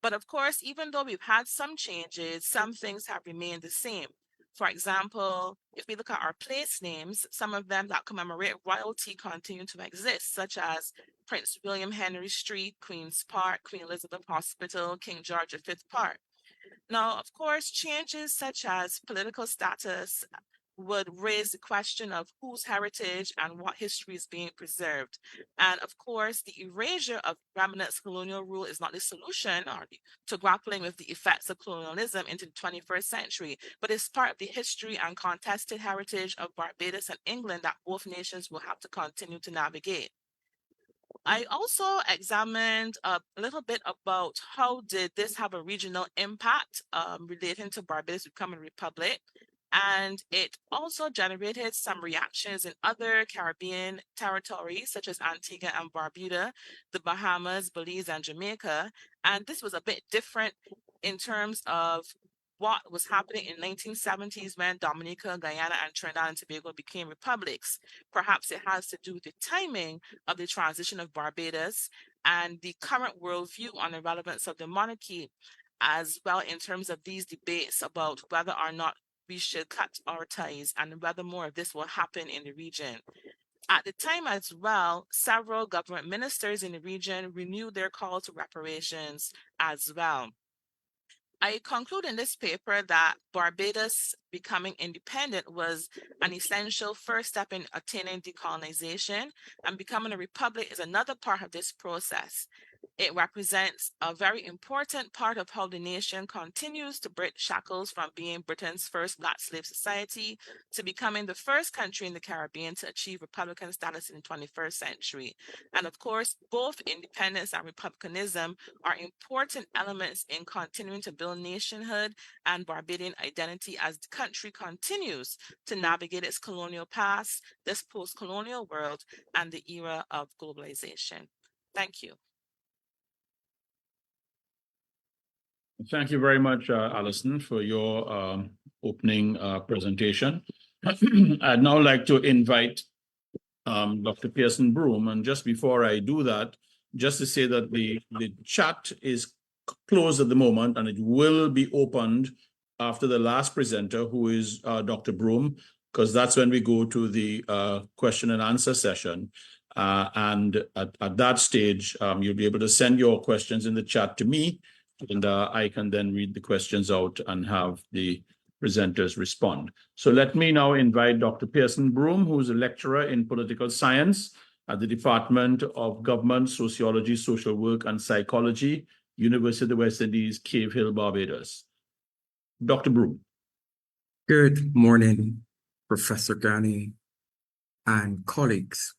But of course, even though we've had some changes, some things have remained the same. For example, if we look at our place names, some of them that commemorate royalty continue to exist, such as Prince William Henry Street, Queen's Park, Queen Elizabeth Hospital, King George V Park. Now, of course, changes such as political status would raise the question of whose heritage and what history is being preserved. And of course, the erasure of remnants of colonial rule is not the solution to grappling with the effects of colonialism into the 21st century, but it's part of the history and contested heritage of Barbados and England that both nations will have to continue to navigate. I also examined a little bit about how did this have a regional impact relating to Barbados becoming a republic. And it also generated some reactions in other Caribbean territories, such as Antigua and Barbuda, the Bahamas, Belize, and Jamaica. And this was a bit different in terms of what was happening in the 1970s when Dominica, Guyana, and Trinidad and Tobago became republics. Perhaps it has to do with the timing of the transition of Barbados and the current worldview on the relevance of the monarchy, as well in terms of these debates about whether or not we should cut our ties and whether more of this will happen in the region. At the time as well, several government ministers in the region renewed their call to reparations as well. I conclude in this paper that Barbados becoming independent was an essential first step in attaining decolonization, and becoming a republic is another part of this process. It represents a very important part of how the nation continues to break shackles from being Britain's first Black slave society to becoming the first country in the Caribbean to achieve republican status in the 21st century. And of course, both independence and republicanism are important elements in continuing to build nationhood and Barbadian identity as the country continues to navigate its colonial past, this post-colonial world, and the era of globalization. Thank you. Thank you very much, Alison, for your opening presentation. I'd now like to invite Dr. Pearson Broom. And just before I do that, just to say that the chat is closed at the moment, and it will be opened after the last presenter, who is Dr. Broom, because that's when we go to the question and answer session. And at that stage, you'll be able to send your questions in the chat to me, and I can then read the questions out and have the presenters respond. So let me now invite Dr. Pearson Broom, who is a lecturer in political science at the Department of Government, Sociology, Social Work, and Psychology, University of the West Indies, Cave Hill, Barbados. Dr. Broom. Good morning, Professor Ghani and colleagues.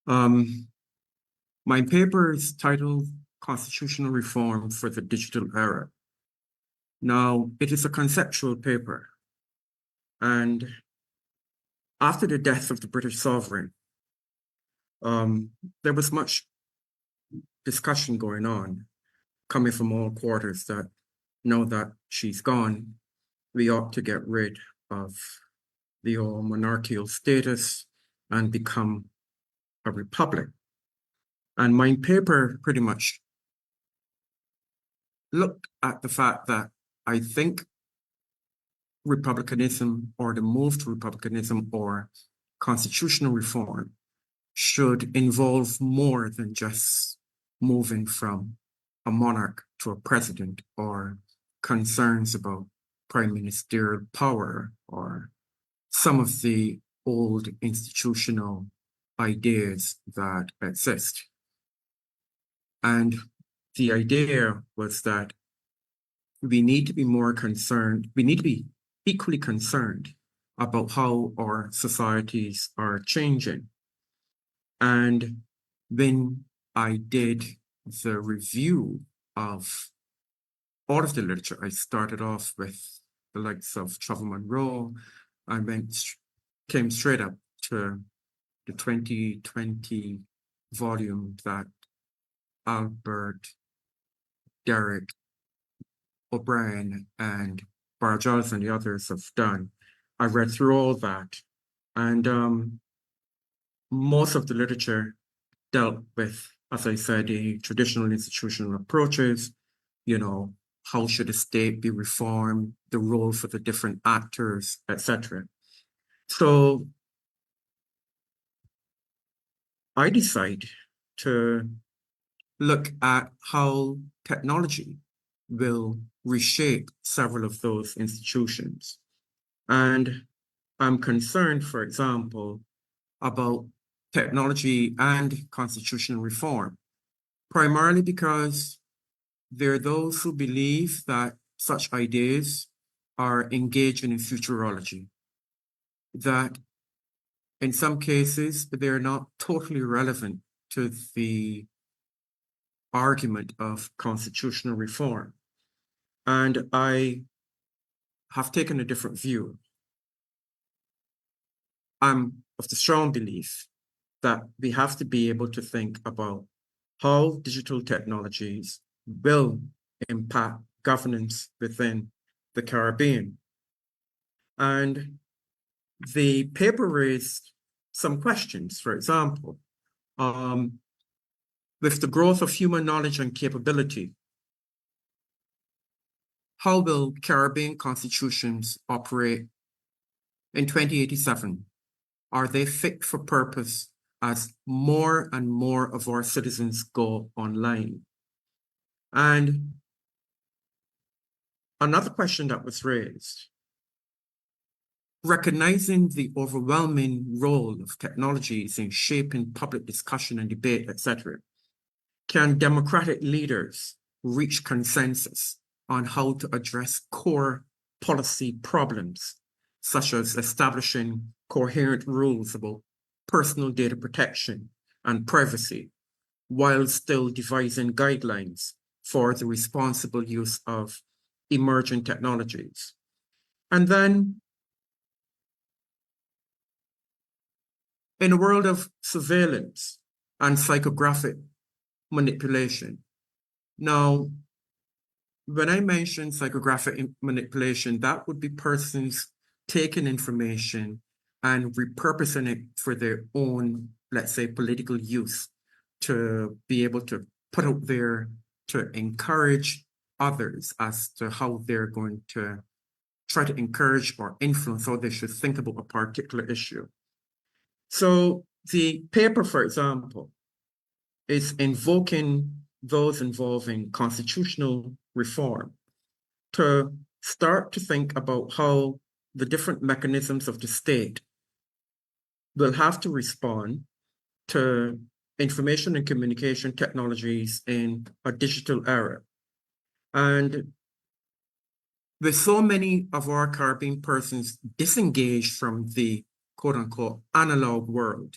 My paper is titled Constitutional Reform for the Digital Era. Now, it is a conceptual paper, and after the death of the British sovereign, there was much discussion going on, coming from all quarters, that now that she's gone, we ought to get rid of the old monarchical status and become a republic. And my paper pretty much looked at the fact that I think republicanism, or the move to republicanism, or constitutional reform should involve more than just moving from a monarch to a president, or concerns about prime ministerial power, or some of the old institutional ideas that exist. And the idea was that we need to be more concerned, we need to be equally concerned about how our societies are changing. And when I did the review of all of the literature, I started off with the likes of Trevor Monroe, and came straight up to the 2020 volume that Albert, Derek, O'Brien, and Barjals and the others have done. I read through all that, and most of the literature dealt with, as I said, the traditional institutional approaches, you know, how should the state be reformed, the role for the different actors, etc. So I decided to look at how technology will reshape several of those institutions. And I'm concerned, for example, about technology and constitutional reform, primarily because there are those who believe that such ideas are engaging in futurology, that in some cases, they're not totally relevant to the argument of constitutional reform. And I have taken a different view. I'm of the strong belief that we have to be able to think about how digital technologies will impact governance within the Caribbean. And the paper raised some questions. For example, with the growth of human knowledge and capability, how will Caribbean constitutions operate in 2087? Are they fit for purpose as more and more of our citizens go online? And another question that was raised, recognizing the overwhelming role of technologies in shaping public discussion and debate, etc., can democratic leaders reach consensus on how to address core policy problems, such as establishing coherent rules about personal data protection and privacy, while still devising guidelines for the responsible use of emerging technologies? And then, in a world of surveillance and psychographic manipulation, now, when I mention psychographic manipulation, that would be persons taking information and repurposing it for their own, let's say, political use, to be able to put out there to encourage others as to how they're going to try to encourage or influence how they should think about a particular issue. So the paper, for example, is invoking those involving constitutional reform to start to think about how the different mechanisms of the state will have to respond to information and communication technologies in a digital era. And with so many of our Caribbean persons disengaged from the quote-unquote analog world,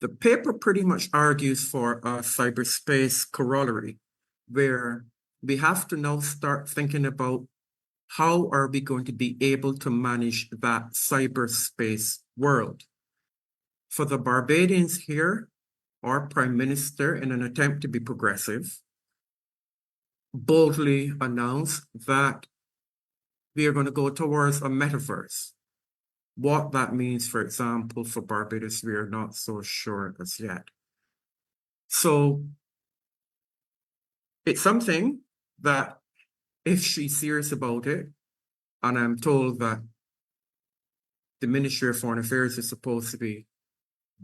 the paper pretty much argues for a cyberspace corollary, where we have to now start thinking about how are we going to be able to manage that cyberspace world. For the Barbadians here, our Prime Minister, in an attempt to be progressive, boldly announced that we are going to go towards a metaverse. What that means, for example, for Barbados, we are not so sure as yet. So it's something that, if she's serious about it, and I'm told that the Ministry of Foreign Affairs is supposed to be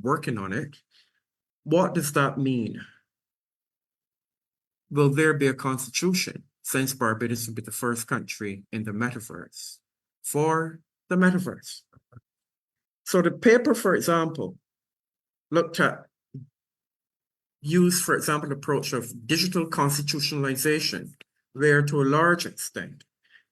working on it, what does that mean? will there be a constitution, since Barbados will be the first country in the metaverse for the metaverse? So the paper, for example, looked at use, for example, the approach of digital constitutionalization, where to a large extent,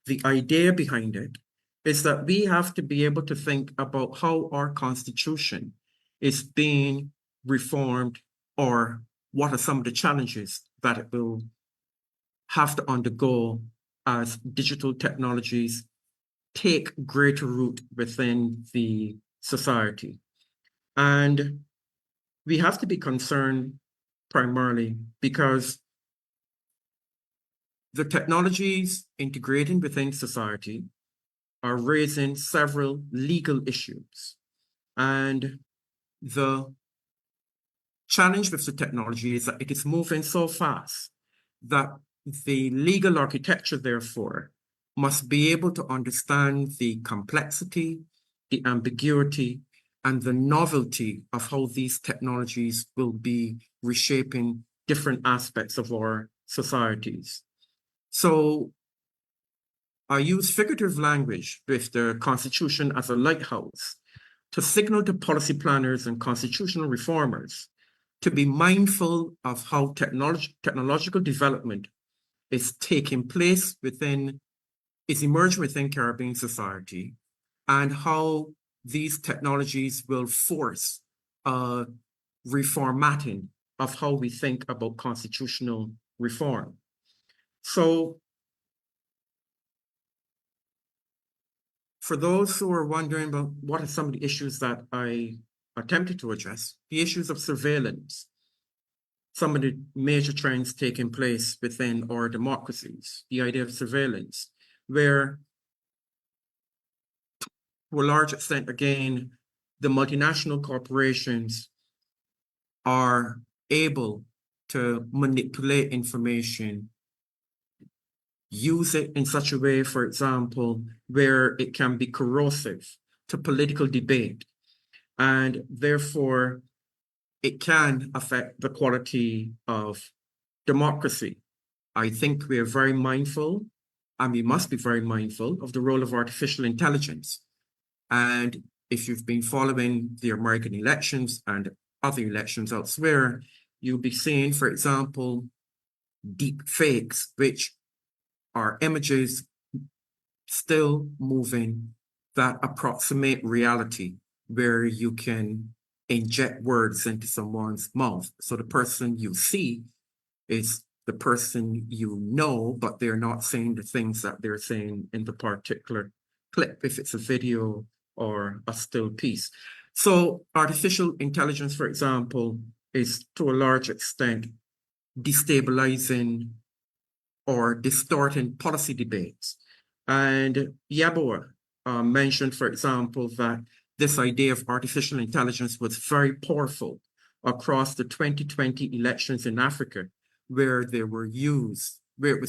the idea behind it is that we have to be able to think about how our constitution is being reformed, or what are some of the challenges that it will have to undergo as digital technologies take greater root within the society. And we have to be concerned primarily because the technologies integrating within society are raising several legal issues. And the challenge with the technology is that it is moving so fast that the legal architecture, therefore, must be able to understand the complexity, the ambiguity, and the novelty of how these technologies will be reshaping different aspects of our societies. So I use figurative language with the Constitution as a lighthouse to signal to policy planners and constitutional reformers to be mindful of how technological development is taking place is emerging within Caribbean society, and how these technologies will force a reformatting of how we think about constitutional reform. So for those who are wondering about what are some of the issues that I attempted to address, the issues of surveillance, some of the major trends taking place within our democracies, the idea of surveillance, where to a large extent, again, the multinational corporations are able to manipulate information, use it in such a way, for example, where it can be corrosive to political debate, and therefore it can affect the quality of democracy. I think we are very mindful, and we must be very mindful of the role of artificial intelligence. And if you've been following the American elections and other elections elsewhere, you'll be seeing, for example, deep fakes, which are images still moving that approximate reality, where you can inject words into someone's mouth. So the person you see is the person you know, but they're not saying the things that they're saying in the particular clip, if it's a video or a still piece. So artificial intelligence, for example, is to a large extent destabilizing or distorting policy debates. And Yeboah mentioned, for example, that this idea of artificial intelligence was very powerful across the 2020 elections in Africa, where it was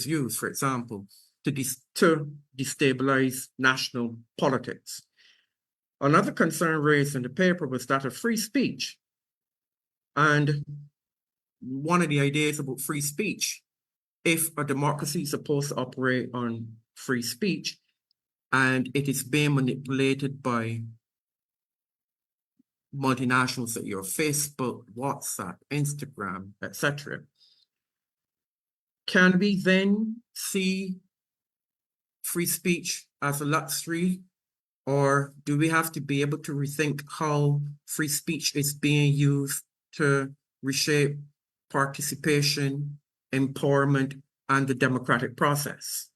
used, for example, to destabilize national politics. Another concern raised in the paper was that of free speech. And one of the ideas about free speech, if a democracy is supposed to operate on free speech and it is being manipulated by multinationals at your Facebook, WhatsApp, Instagram, etc., can we then see free speech as a luxury? Or do we have to be able to rethink how free speech is being used to reshape participation, empowerment, and the democratic process?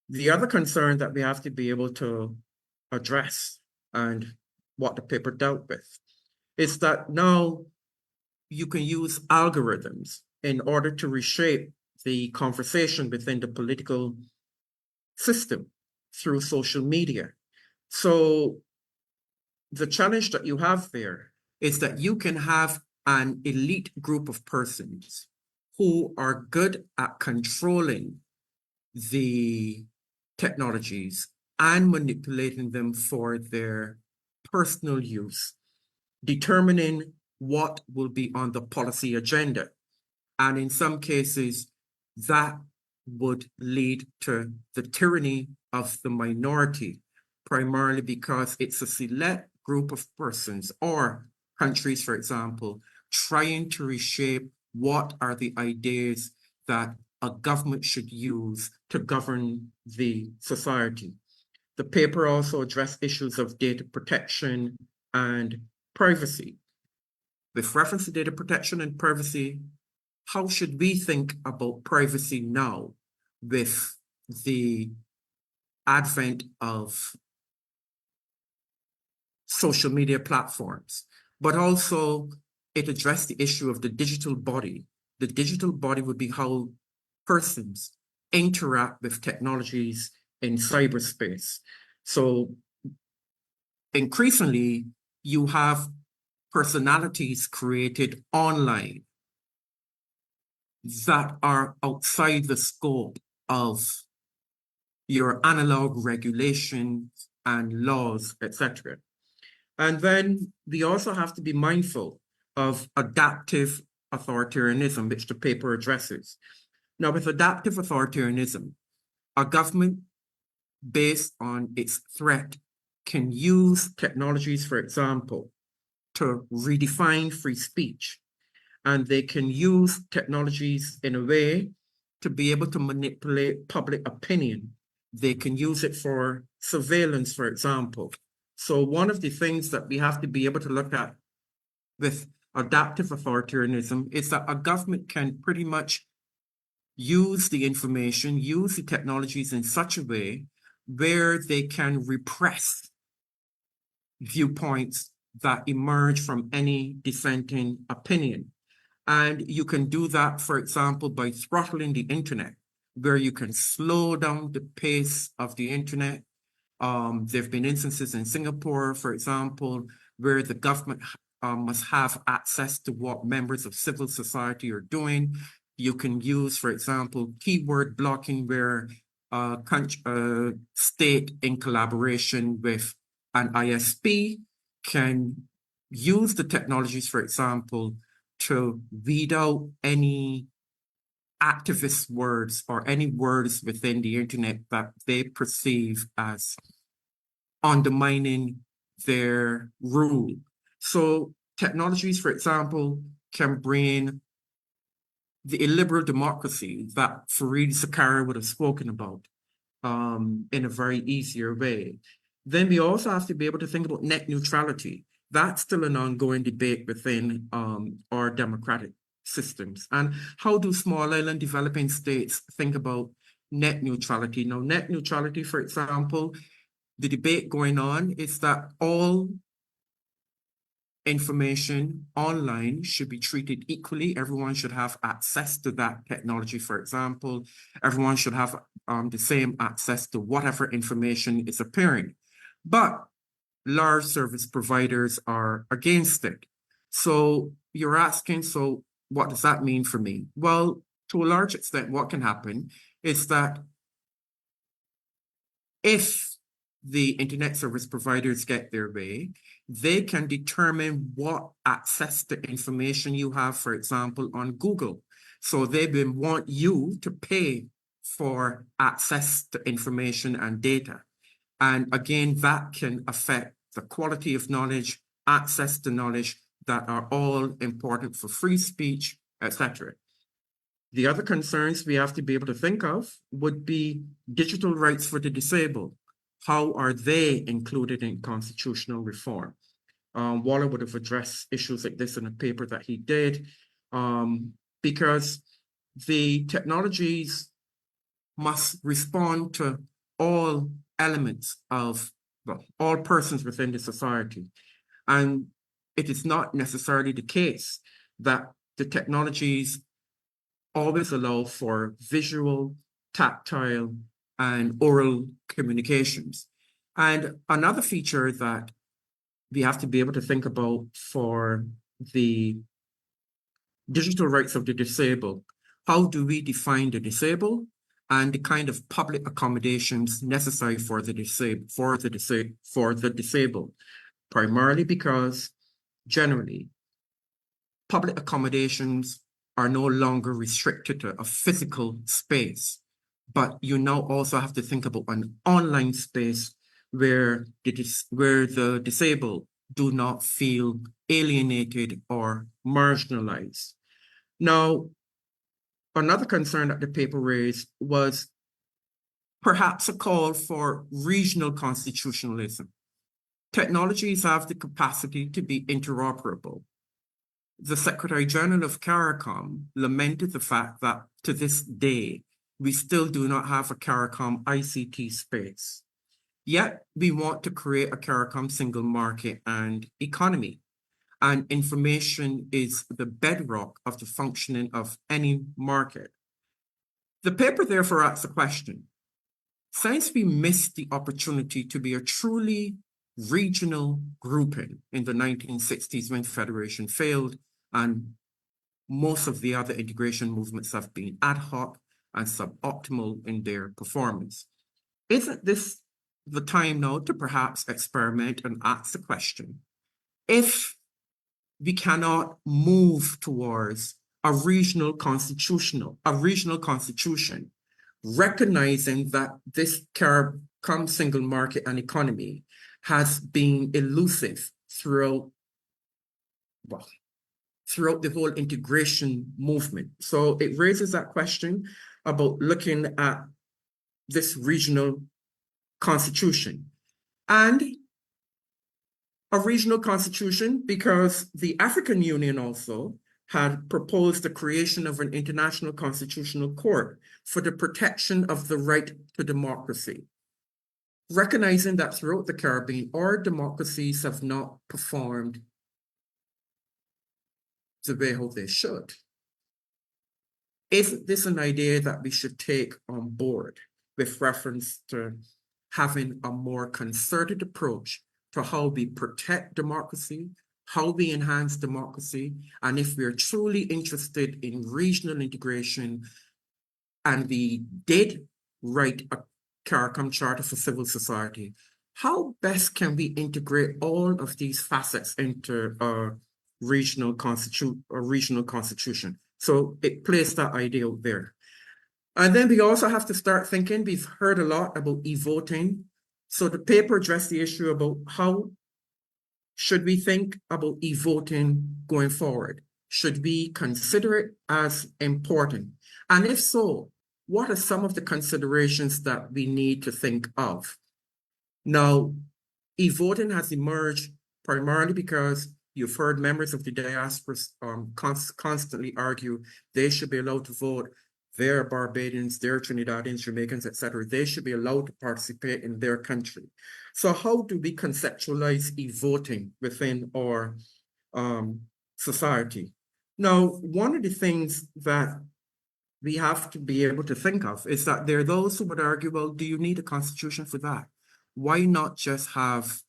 The other concern that we have to be able to address, and what the paper dealt with, is that now you can use algorithms in order to reshape the conversation within the political system through social media. So the challenge that you have there is that you can have an elite group of persons who are good at controlling the technologies and manipulating them for their personal use, determining what will be on the policy agenda. And in some cases, that would lead to the tyranny of the minority, primarily because it's a select group of persons or countries, for example, trying to reshape what are the ideas that a government should use to govern the society. The paper also addressed issues of data protection and privacy. With reference to data protection and privacy, how should we think about privacy now with the advent of social media platforms? But also it addressed the issue of the digital body. The digital body would be how persons interact with technologies in cyberspace. So increasingly, you have personalities created online that are outside the scope of your analog regulations and laws, etc. And then we also have to be mindful of adaptive authoritarianism, which the paper addresses. Now, with adaptive authoritarianism, a government based on its threat can use technologies, for example, to redefine free speech. And they can use technologies in a way to be able to manipulate public opinion. They can use it for surveillance, for example. So one of the things that we have to be able to look at with adaptive authoritarianism is that a government can pretty much use the information, use the technologies in such a way where they can repress viewpoints that emerge from any dissenting opinion. And you can do that, for example, by throttling the internet, where you can slow down the pace of the internet. There have been instances in Singapore, for example, where the government must have access to what members of civil society are doing. You can use, for example, keyword blocking, where state in collaboration with an ISP can use the technologies, for example, to weed out any activist words or any words within the internet that they perceive as undermining their rule. So technologies, for example, can bring the illiberal democracy that Fareed Zakaria would have spoken about in a very easier way. Then we also have to be able to think about net neutrality. That's still an ongoing debate within our democratic systems. And how do small island developing states think about net neutrality? Now, net neutrality, for example, the debate going on is that all information online should be treated equally. Everyone should have access to that technology, for example. Everyone should have the same access to whatever information is appearing. But large service providers are against it. So you're asking, so what does that mean for me? Well, to a large extent, what can happen is that if the internet service providers get their way, they can determine what access to information you have, for example, on Google. So they will want you to pay for access to information and data. And again, that can affect the quality of knowledge, access to knowledge that are all important for free speech, etc. The other concerns we have to be able to think of would be digital rights for the disabled. How are they included in constitutional reform? Waller would have addressed issues like this in a paper that he did, because the technologies must respond to all elements of all persons within the society. And it is not necessarily the case that the technologies always allow for visual, tactile, and oral communications. And another feature that we have to be able to think about for the digital rights of the disabled, how do we define the disabled and the kind of public accommodations necessary for the disabled, primarily because generally public accommodations are no longer restricted to a physical space, but you now also have to think about an online space where the disabled do not feel alienated or marginalized. Now, another concern that the paper raised was perhaps a call for regional constitutionalism. Technologies have the capacity to be interoperable. The Secretary General of CARICOM lamented the fact that to this day, we still do not have a CARICOM ICT space. Yet, we want to create a CARICOM single market and economy. And information is the bedrock of the functioning of any market. The paper therefore asks the question, since we missed the opportunity to be a truly regional grouping in the 1960s when Federation failed, and most of the other integration movements have been ad hoc and suboptimal in their performance, isn't this the time now to perhaps experiment and ask the question, if we cannot move towards a regional constitution, recognizing that this CARICOM single market and economy has been elusive throughout the whole integration movement. So it raises that question about looking at this regional constitution. And a regional constitution because the African Union also had proposed the creation of an international constitutional court for the protection of the right to democracy, recognizing that throughout the Caribbean, our democracies have not performed the way how they should. Isn't this an idea that we should take on board with reference to having a more concerted approach to how we protect democracy, how we enhance democracy, and if we're truly interested in regional integration and we did write a CARICOM Charter for Civil Society, how best can we integrate all of these facets into a regional constitution? So it placed that idea out there. And then we also have to start thinking, we've heard a lot about e-voting. So the paper addressed the issue about how should we think about e-voting going forward? Should we consider it as important? And if so, what are some of the considerations that we need to think of? Now, e-voting has emerged primarily because you've heard members of the diaspora constantly argue they should be allowed to vote. They're Barbadians, they're Trinidadians, Jamaicans, etc. They should be allowed to participate in their country. So how do we conceptualize e-voting within our society? Now, one of the things that we have to be able to think of is that there are those who would argue, well, do you need a constitution for that? Why not just have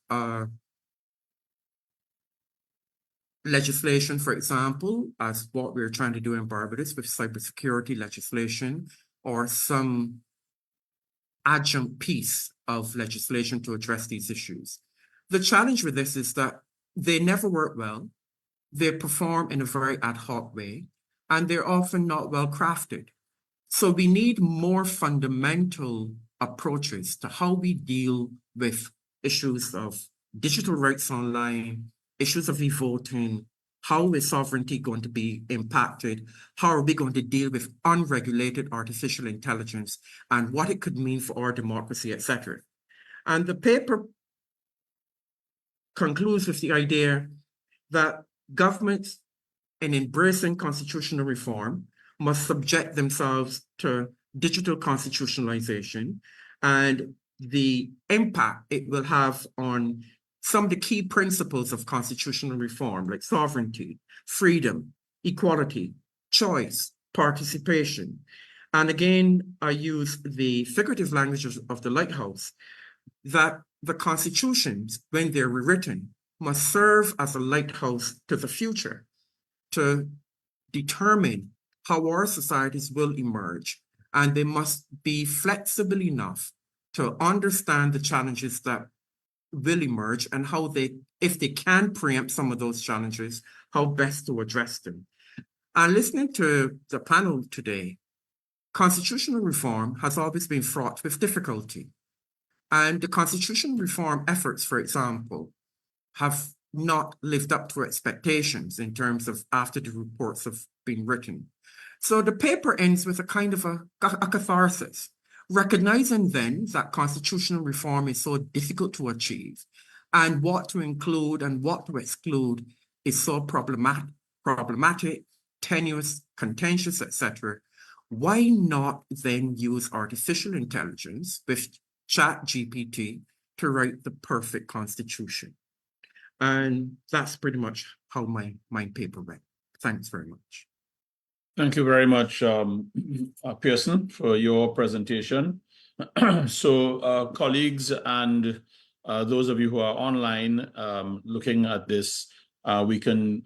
legislation, for example, as what we're trying to do in Barbados with cybersecurity legislation, or some adjunct piece of legislation to address these issues? The challenge with this is that they never work well, they perform in a very ad hoc way, and they're often not well crafted. So we need more fundamental approaches to how we deal with issues of digital rights online, issues of e-voting, how is sovereignty going to be impacted? How are we going to deal with unregulated artificial intelligence and what it could mean for our democracy, etc. And the paper concludes with the idea that governments, in embracing constitutional reform, must subject themselves to digital constitutionalization and the impact it will have on some of the key principles of constitutional reform, like sovereignty, freedom, equality, choice, participation. And again, I use the figurative language of the lighthouse, that the constitutions, when they're rewritten, must serve as a lighthouse to the future to determine how our societies will emerge. And they must be flexible enough to understand the challenges that will emerge and how they, if they can preempt some of those challenges, how best to address them. And listening to the panel today, constitutional reform has always been fraught with difficulty. And the constitutional reform efforts, for example, have not lived up to expectations in terms of after the reports have been written. So the paper ends with a kind of a catharsis, recognizing then that constitutional reform is so difficult to achieve, and what to include and what to exclude is so problematic, tenuous, contentious, etc. Why not then use artificial intelligence with ChatGPT to write the perfect constitution? And that's pretty much how my paper went. Thanks very much. Thank you very much, Pearson, for your presentation. So, colleagues and those of you who are online looking at this, we can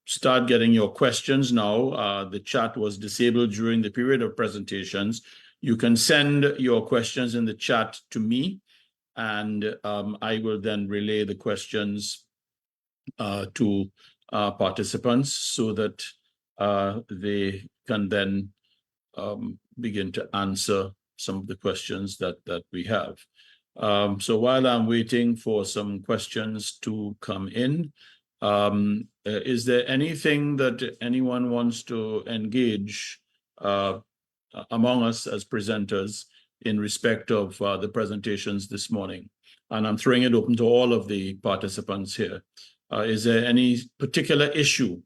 start getting your questions now. The chat was disabled during the period of presentations. You can send your questions in the chat to me, and I will then relay the questions to participants so that they can then begin to answer some of the questions that we have. So while I'm waiting for some questions to come in, is there anything that anyone wants to engage among us as presenters in respect of the presentations this morning? And I'm throwing it open to all of the participants here. Is there any particular issue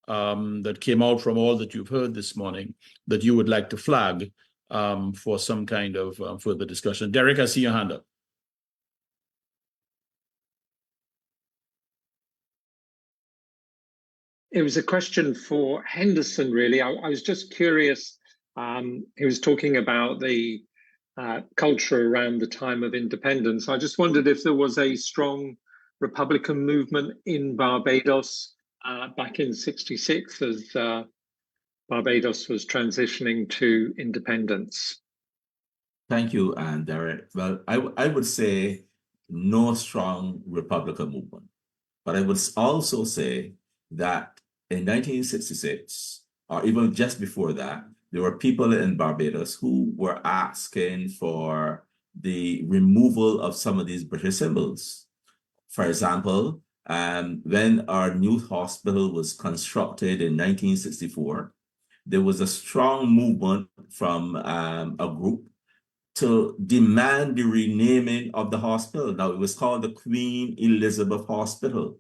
that came out from all that you've heard this morning that you would like to flag for some kind of further discussion? Derek, I see your hand up. It was a question for Henderson, really. I was just curious. He was talking about the culture around the time of independence. I just wondered if there was a strong Republican movement in Barbados back in '66 as Barbados was transitioning to independence. Thank you, Derek. Well, I would say no strong Republican movement, but I would also say that in 1966, or even just before that, there were people in Barbados who were asking for the removal of some of these British symbols. For example, when our new hospital was constructed in 1964, there was a strong movement from a group to demand the renaming of the hospital. Now, it was called the Queen Elizabeth Hospital.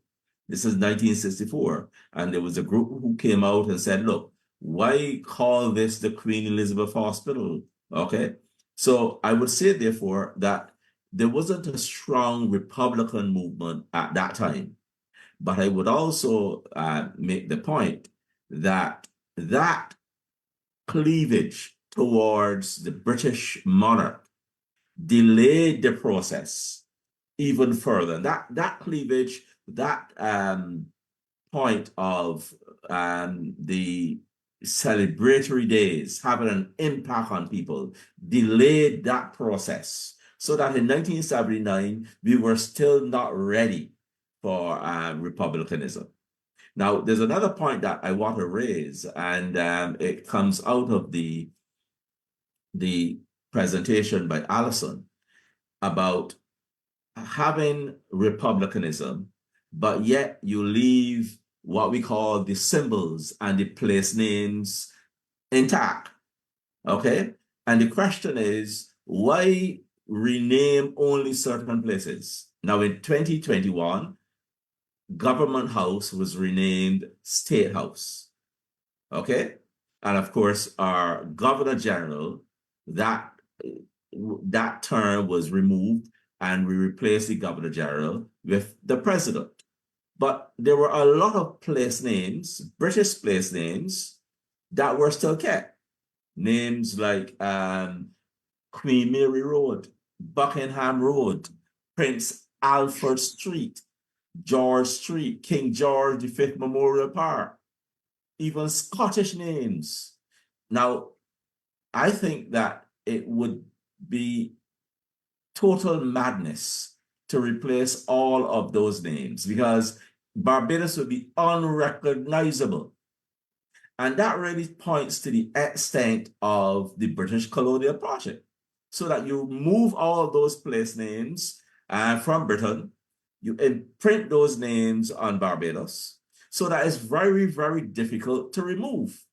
This is 1964. And there was a group who came out and said, look, why call this the Queen Elizabeth Hospital? Okay. So I would say, therefore, that there wasn't a strong Republican movement at that time. But I would also make the point that that cleavage towards the British monarch delayed the process even further. That cleavage, that point of the celebratory days having an impact on people delayed that process, so that in 1979 we were still not ready for republicanism. Now, there's another point that I want to raise, and it comes out of the presentation by Allison about having republicanism, but yet you leave what we call the symbols and the place names intact. Okay? And the question is, why rename only certain places? Now, in 2021, Government House was renamed State House. Okay? And of course, our Governor General, that term was removed, and we replaced the Governor General with the President. But there were a lot of place names, British place names, that were still kept. Names like Queen Mary Road, Buckingham Road, Prince Alfred Street, George Street, King George V Memorial Park, even Scottish names. Now, I think that it would be total madness to replace all of those names, because Barbados would be unrecognizable. And that really points to the extent of the British colonial project. So that you move all of those place names from Britain, you imprint those names on Barbados, so that it's very, very difficult to remove.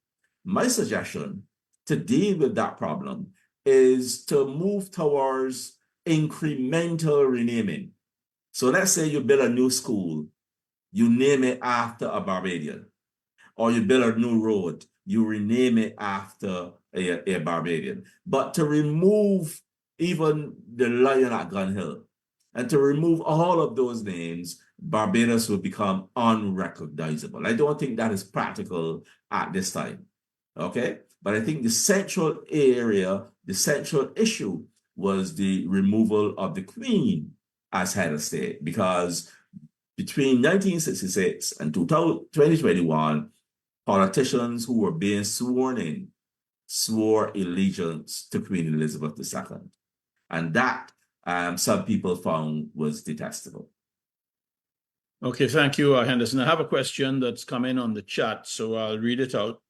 My suggestion to deal with that problem is to move towards incremental renaming. So let's say you build a new school, you name it after a Barbadian, or you build a new road, you rename it after a Barbadian. But to remove even the lion at Gun Hill, and to remove all of those names, Barbados will become unrecognizable. I don't think that is practical at this time, okay? But I think the central area, the central issue was the removal of the Queen as head of state, because between 1966 and 2021, politicians who were being sworn in swore allegiance to Queen Elizabeth II. And that some people found was detestable. Okay, thank you, Henderson. I have a question that's come in on the chat, so I'll read it out.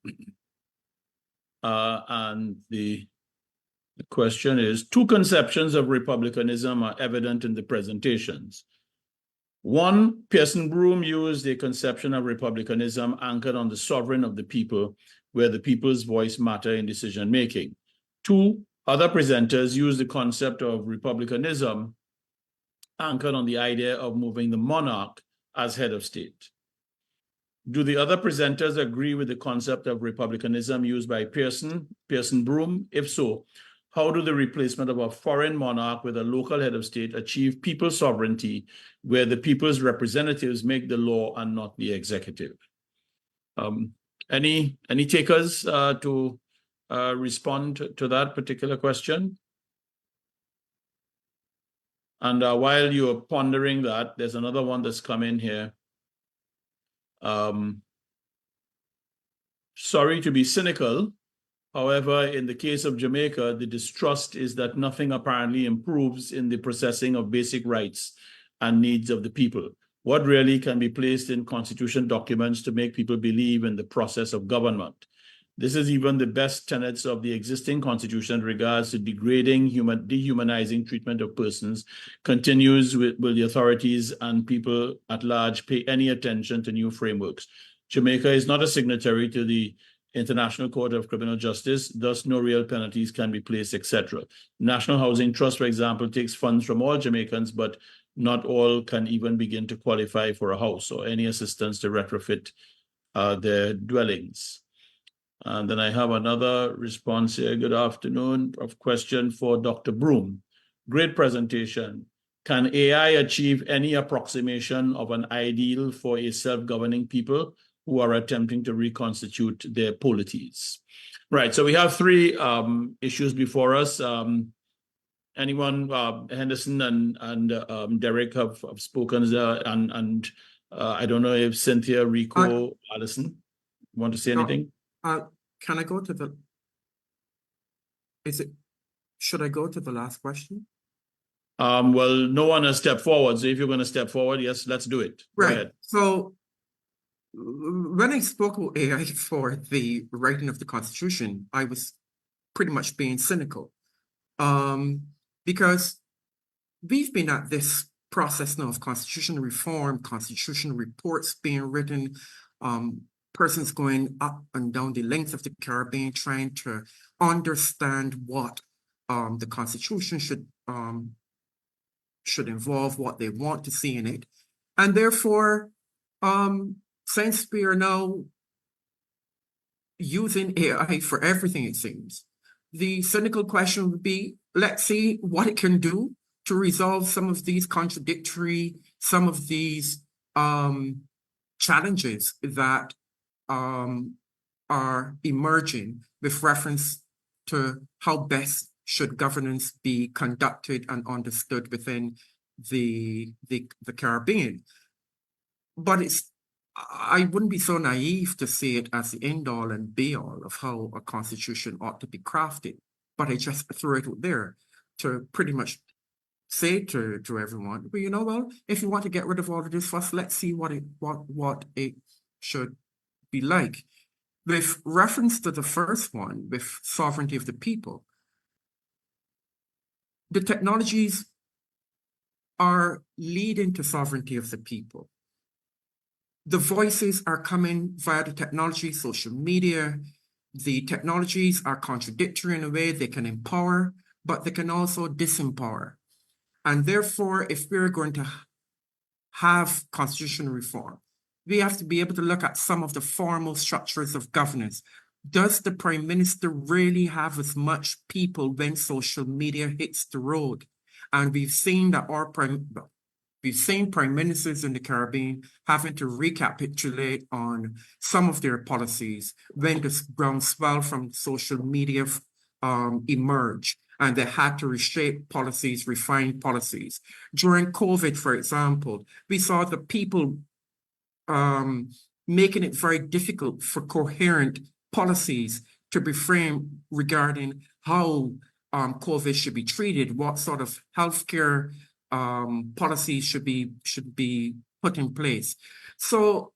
And the question is, two conceptions of republicanism are evident in the presentations. One, Pearson Broom used a conception of republicanism anchored on the sovereign of the people, where the people's voice matter in decision-making. Two, other presenters used the concept of republicanism anchored on the idea of moving the monarch as head of state. Do the other presenters agree with the concept of republicanism used by Pearson Broom? If so, how do the replacement of a foreign monarch with a local head of state achieve people's sovereignty, where the people's representatives make the law and not the executive? Any takers to respond to that particular question? And while you're pondering that, there's another one that's come in here. Sorry to be cynical. However, in the case of Jamaica, the distrust is that nothing apparently improves in the processing of basic rights and needs of the people. What really can be placed in constitution documents to make people believe in the process of government? This is even the best tenets of the existing constitution in regards to degrading, dehumanizing treatment of persons continues. Will the authorities and people at large pay any attention to new frameworks? Jamaica is not a signatory to the International Court of Criminal Justice, thus no real penalties can be placed, etc. National Housing Trust, for example, takes funds from all Jamaicans, but not all can even begin to qualify for a house or any assistance to retrofit their dwellings. And then I have another response here. Good afternoon. A question for Dr. Broom. Great presentation. Can AI achieve any approximation of an ideal for a self-governing people who are attempting to reconstitute their polities? Right, so we have three issues before us. Anyone, Henderson and Derek have spoken, and I don't know if Cynthia, Rico, Alison want to say anything? Can I go to the, should I go to the last question? Well, no one has stepped forward, so if you're going to step forward, yes, let's do it. Right, so when I spoke about AI for the writing of the Constitution, I was pretty much being cynical, because we've been at this process now of constitutional reform, constitutional reports being written, persons going up and down the length of the Caribbean trying to understand what the Constitution should involve, what they want to see in it. And therefore, since we are now using AI for everything, it seems, the cynical question would be, let's see what it can do to resolve some of these some of these challenges that are emerging with reference to how best should governance be conducted and understood within the Caribbean. But I wouldn't be so naive to see it as the end all and be all of how a constitution ought to be crafted. But I just threw it out there to pretty much say to everyone, well, well, if you want to get rid of all of this fuss, let's see what it should be like. With reference to the first one, with sovereignty of the people, the technologies are leading to sovereignty of the people. The voices are coming via the technology, social media. The technologies are contradictory in a way. They can empower, but they can also disempower. And therefore, if we're going to have constitutional reform, we have to be able to look at some of the formal structures of governance. Does the Prime Minister really have as much people when social media hits the road? And we've seen that we've seen prime ministers in the Caribbean having to recapitulate on some of their policies when the groundswell from social media emerged, and they had to reshape policies, refine policies. During COVID, for example, we saw the people making it very difficult for coherent policies to be framed regarding how COVID should be treated, what sort of healthcare policies should be put in place. So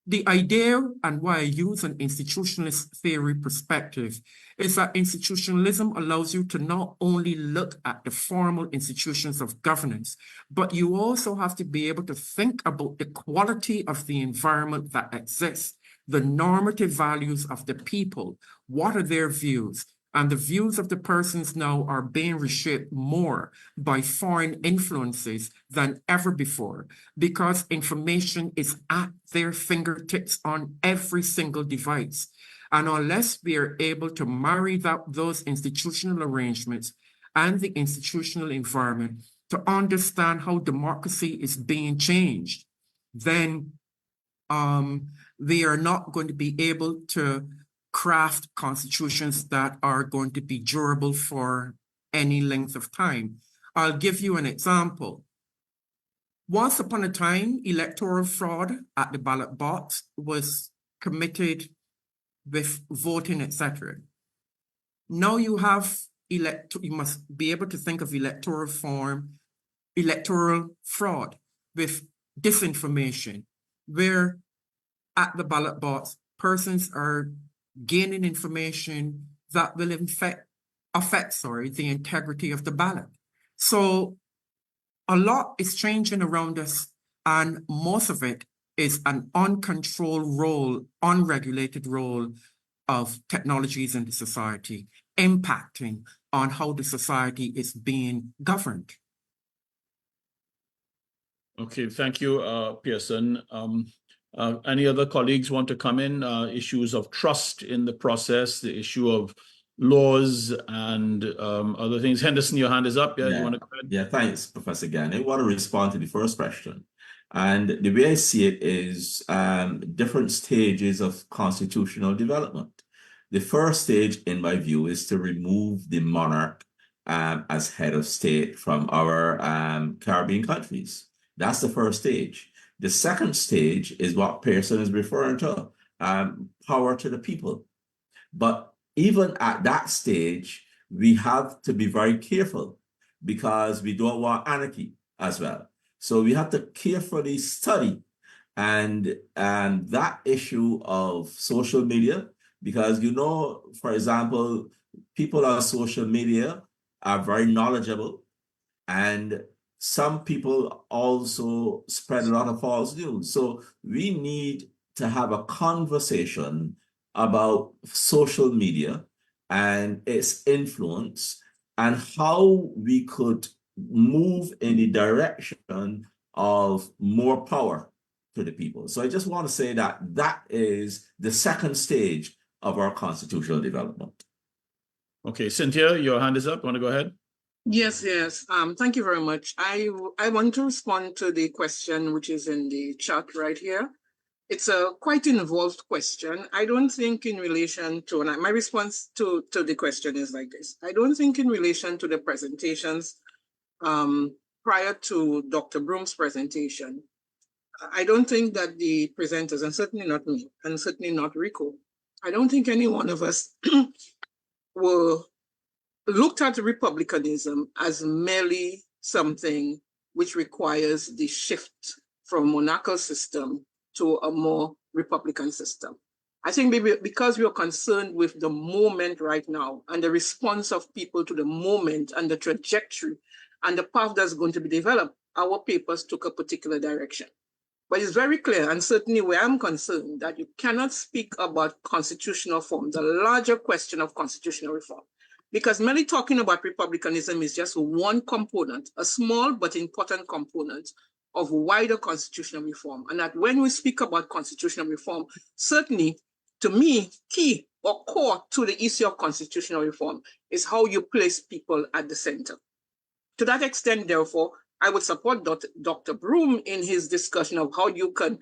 the idea, and why I use an institutionalist theory perspective, is that institutionalism allows you to not only look at the formal institutions of governance, but you also have to be able to think about the quality of the environment that exists, the normative values of the people. What are their views? And the views of the persons now are being reshaped more by foreign influences than ever before, because information is at their fingertips on every single device. And unless we are able to marry those institutional arrangements and the institutional environment to understand how democracy is being changed, then we are not going to be able to craft constitutions that are going to be durable for any length of time. I'll give you an example. Once upon a time, electoral fraud at the ballot box was committed with voting, etc. Now you have you must be able to think of electoral fraud with disinformation, where at the ballot box, persons are gaining information that will affect the integrity of the ballot. So a lot is changing around us, and most of it is an uncontrolled role, unregulated role of technologies in the society, impacting on how the society is being governed. Okay, thank you, Pearson. Any other colleagues want to come in? Issues of trust in the process, the issue of laws and other things. Henderson, your hand is up. Yeah, you want to go ahead? Yeah, thanks, Professor Gann. I want to respond to the first question. And the way I see it is different stages of constitutional development. The first stage, in my view, is to remove the monarch as head of state from our Caribbean countries. That's the first stage. The second stage is what Pearson is referring to, power to the people. But even at that stage, we have to be very careful because we don't want anarchy as well. So we have to carefully study and that issue of social media, because, you know, for example, people on social media are very knowledgeable, and some people also spread a lot of false news. So we need to have a conversation about social media and its influence and how we could move in the direction of more power to the people. So I just want to say that that is the second stage of our constitutional development. Okay, Cynthia, your hand is up. Want to go ahead? Yes. Thank you very much. I want to respond to the question which is in the chat right here. It's a quite involved question. I don't think in relation to, and my response to the question is like this. I don't think in relation to the presentations prior to Dr. Broom's presentation, I don't think that the presenters, and certainly not me, and certainly not Rico, I don't think any one of us were looked at republicanism as merely something which requires the shift from monarchical system to a more republican system. I think maybe because we are concerned with the moment right now and the response of people to the moment and the trajectory and the path that's going to be developed, our papers took a particular direction. But it's very clear, and certainly where I'm concerned, that you cannot speak about constitutional reform, the larger question of constitutional reform, because merely talking about republicanism is just one component, a small but important component of wider constitutional reform. And that when we speak about constitutional reform, certainly, to me, key or core to the issue of constitutional reform is how you place people at the center. To that extent, therefore, I would support Dr. Broom in his discussion of how you can,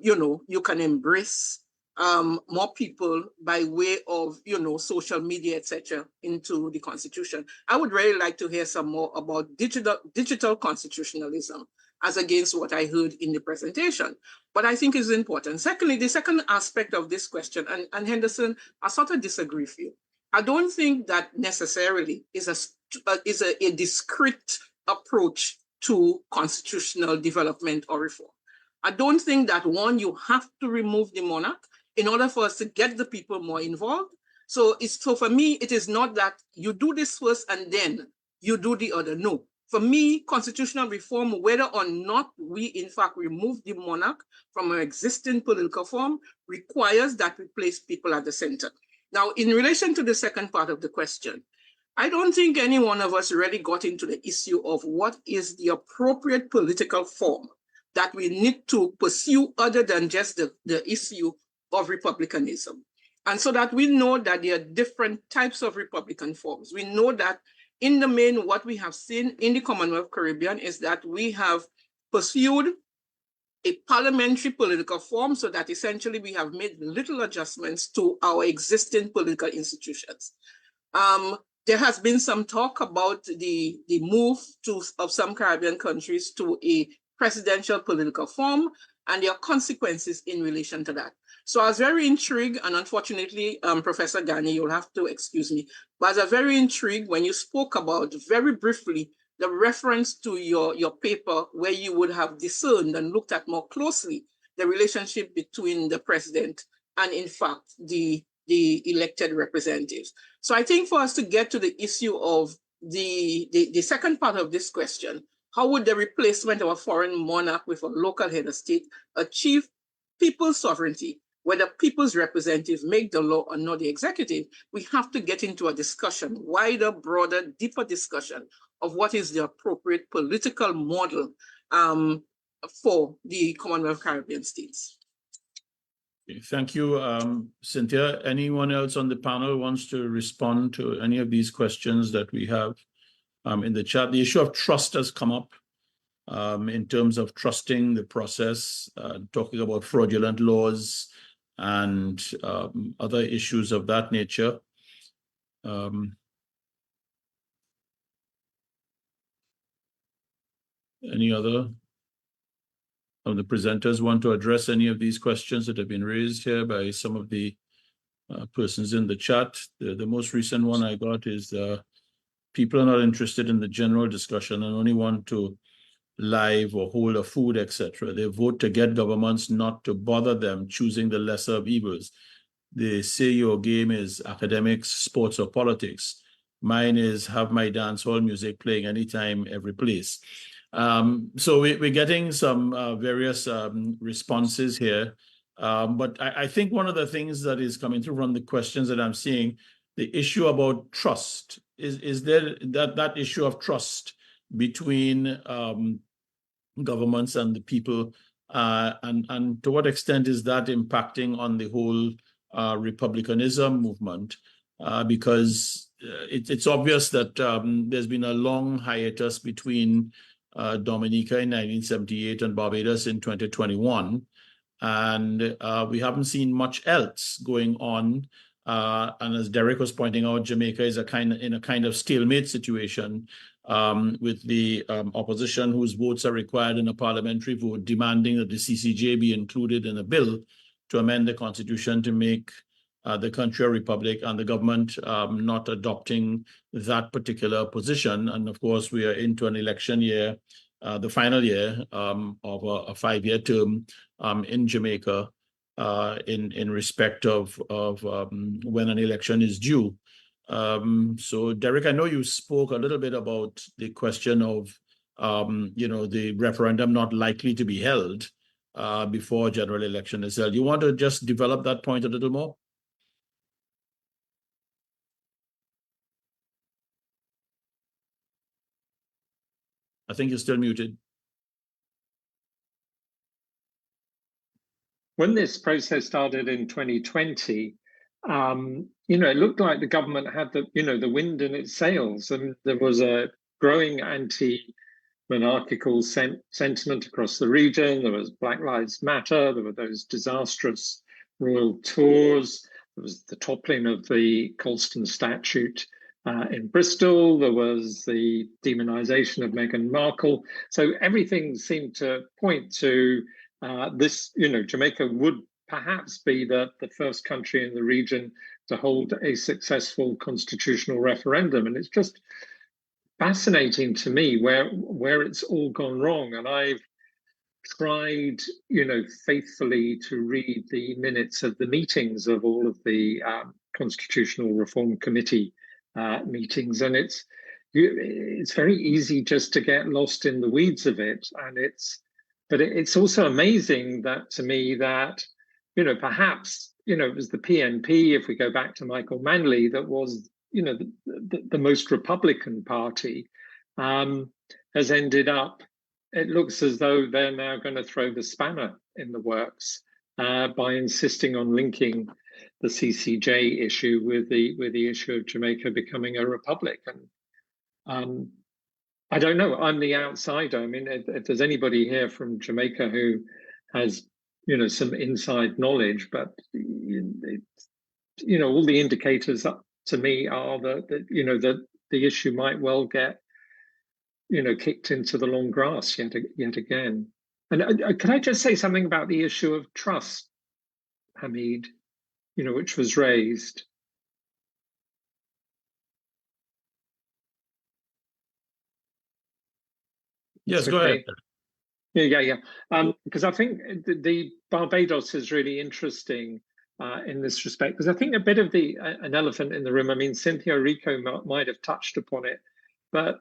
you can embrace more people by way of, social media, etc., into the Constitution. I would really like to hear some more about digital constitutionalism as against what I heard in the presentation. But I think it's important. Secondly, the second aspect of this question, and Henderson, I sort of disagree with you. I don't think that necessarily is a discrete approach to constitutional development or reform. I don't think that one, you have to remove the monarch in order for us to get the people more involved. So for me, it is not that you do this first and then you do the other. No. For me, constitutional reform, whether or not we in fact remove the monarch from our existing political form, requires that we place people at the center. Now, in relation to the second part of the question, I don't think any one of us really got into the issue of what is the appropriate political form that we need to pursue other than just the issue of republicanism. And so that we know that there are different types of republican forms. We know that in the main, what we have seen in the Commonwealth Caribbean is that we have pursued a parliamentary political form, so that essentially we have made little adjustments to our existing political institutions. There has been some talk about the move of some Caribbean countries to a presidential political form, and there are consequences in relation to that. So I was very intrigued, and unfortunately, Professor Ghani, you'll have to excuse me, but I was very intrigued when you spoke about, very briefly, the reference to your paper where you would have discerned and looked at more closely the relationship between the president and, in fact, the elected representatives. So I think for us to get to the issue of the second part of this question, how would the replacement of a foreign monarch with a local head of state achieve people's sovereignty, whether people's representatives make the law or not the executive? We have to get into a discussion, wider, broader, deeper discussion of what is the appropriate political model for the Commonwealth Caribbean states. Thank you, Cynthia. Anyone else on the panel wants to respond to any of these questions that we have in the chat? The issue of trust has come up in terms of trusting the process, talking about fraudulent laws and other issues of that nature. Any other of the presenters want to address any of these questions that have been raised here by some of the persons in the chat? The most recent one I got is people are not interested in the general discussion and only want to live or hold a food, etc. They vote to get governments not to bother them choosing the lesser of evils. They say your game is academics, sports, or politics. Mine is have my dance hall music playing anytime, every place. So we're getting some various responses here. But I think one of the things that is coming through from the questions that I'm seeing, the issue about trust, is there that issue of trust between governments and the people, and to what extent is that impacting on the whole republicanism movement? Because it's obvious that there's been a long hiatus between Dominica in 1978 and Barbados in 2021, and we haven't seen much else going on. And as Derek was pointing out, Jamaica is in a kind of stalemate situation with the opposition whose votes are required in a parliamentary vote demanding that the CCJ be included in a bill to amend the constitution to make the country a republic, and the government not adopting that particular position. And of course, we are into an election year, the final year of a 5-year term in Jamaica. in respect of when an election is due. So Derek, I know you spoke a little bit about the question of the referendum not likely to be held before general election is held. You want to just develop that point a little more? I think you're still muted. When this process started in 2020, it looked like the government had the wind in its sails, and there was a growing anti-monarchical sentiment across the region. There was Black Lives Matter. There were those disastrous royal tours. There was the toppling of the Colston statute in Bristol. There was the demonization of Meghan Markle. So everything seemed to point to this. Jamaica would perhaps be the first country in the region to hold a successful constitutional referendum. And it's just fascinating to me where it's all gone wrong. And I've tried, faithfully to read the minutes of the meetings of all of the Constitutional Reform Committee meetings, and it's very easy just to get lost in the weeds of it. And but it's also amazing that to me that perhaps it was the PNP, if we go back to Michael Manley, that was the most Republican party, has ended up. It looks as though they're now going to throw the spanner in the works by insisting on linking the CCJ issue with the issue of Jamaica becoming a republic. And I don't know. I'm the outsider. I mean, if there's anybody here from Jamaica who has some inside knowledge, but all the indicators to me are that the issue might well get kicked into the long grass yet again. And can I just say something about the issue of trust, Hamid, which was raised? Yes, go ahead. Yeah. Because I think the Barbados is really interesting in this respect, because I think a bit of an elephant in the room. I mean, Cynthia Rico might have touched upon it, but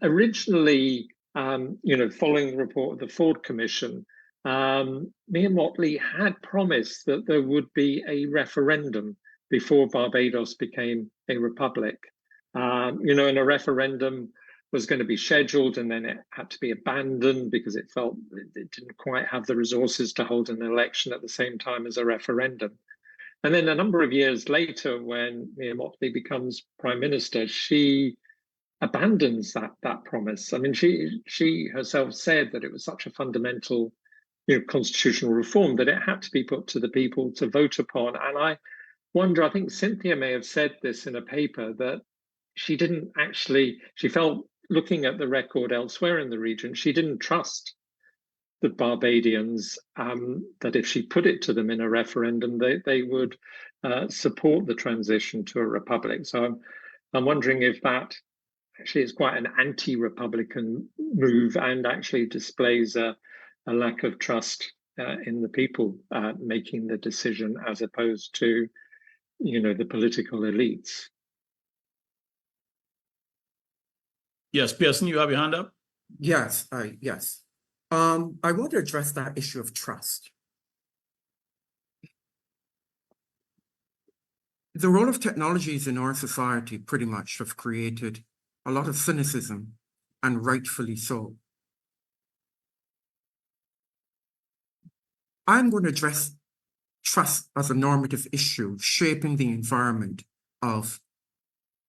originally, following the report of the Ford Commission, Mia Mottley had promised that there would be a referendum before Barbados became a republic. And a referendum was going to be scheduled, and then it had to be abandoned because it felt it didn't quite have the resources to hold an election at the same time as a referendum. And then a number of years later, when Mia Mottley becomes Prime Minister, she abandons that promise. I mean, she herself said that it was such a fundamental constitutional reform that it had to be put to the people to vote upon. And I wonder, I think Cynthia may have said this in a paper, that she felt, looking at the record elsewhere in the region, she didn't trust the Barbadians, that if she put it to them in a referendum, they would support the transition to a republic. So I'm wondering if that actually is quite an anti-Republican move and actually displays a lack of trust in the people making the decision, as opposed to the political elites. Yes, Pearson, you have your hand up? Yes. I want to address that issue of trust. The role of technologies in our society pretty much have created a lot of cynicism, and rightfully so. I'm going to address trust as a normative issue, shaping the environment of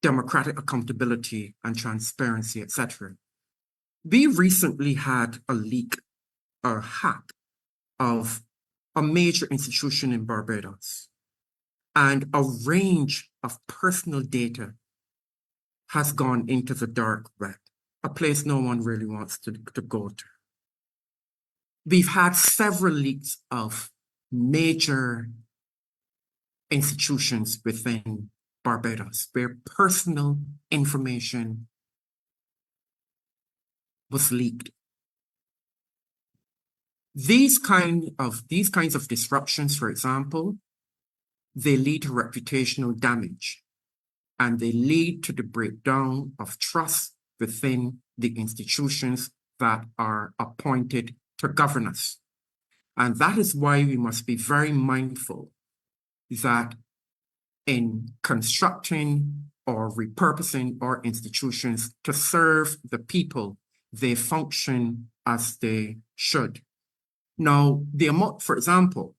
democratic accountability and transparency, etc. We recently had a leak or hack of a major institution in Barbados, and a range of personal data has gone into the dark web, a place no one really wants to go to. We've had several leaks of major institutions within Barbados where personal information was leaked. These kinds of disruptions, for example, they lead to reputational damage, and they lead to the breakdown of trust within the institutions that are appointed to govern us. And that is why we must be very mindful that in constructing or repurposing our institutions to serve the people, they function as they should. Now, the amount, for example,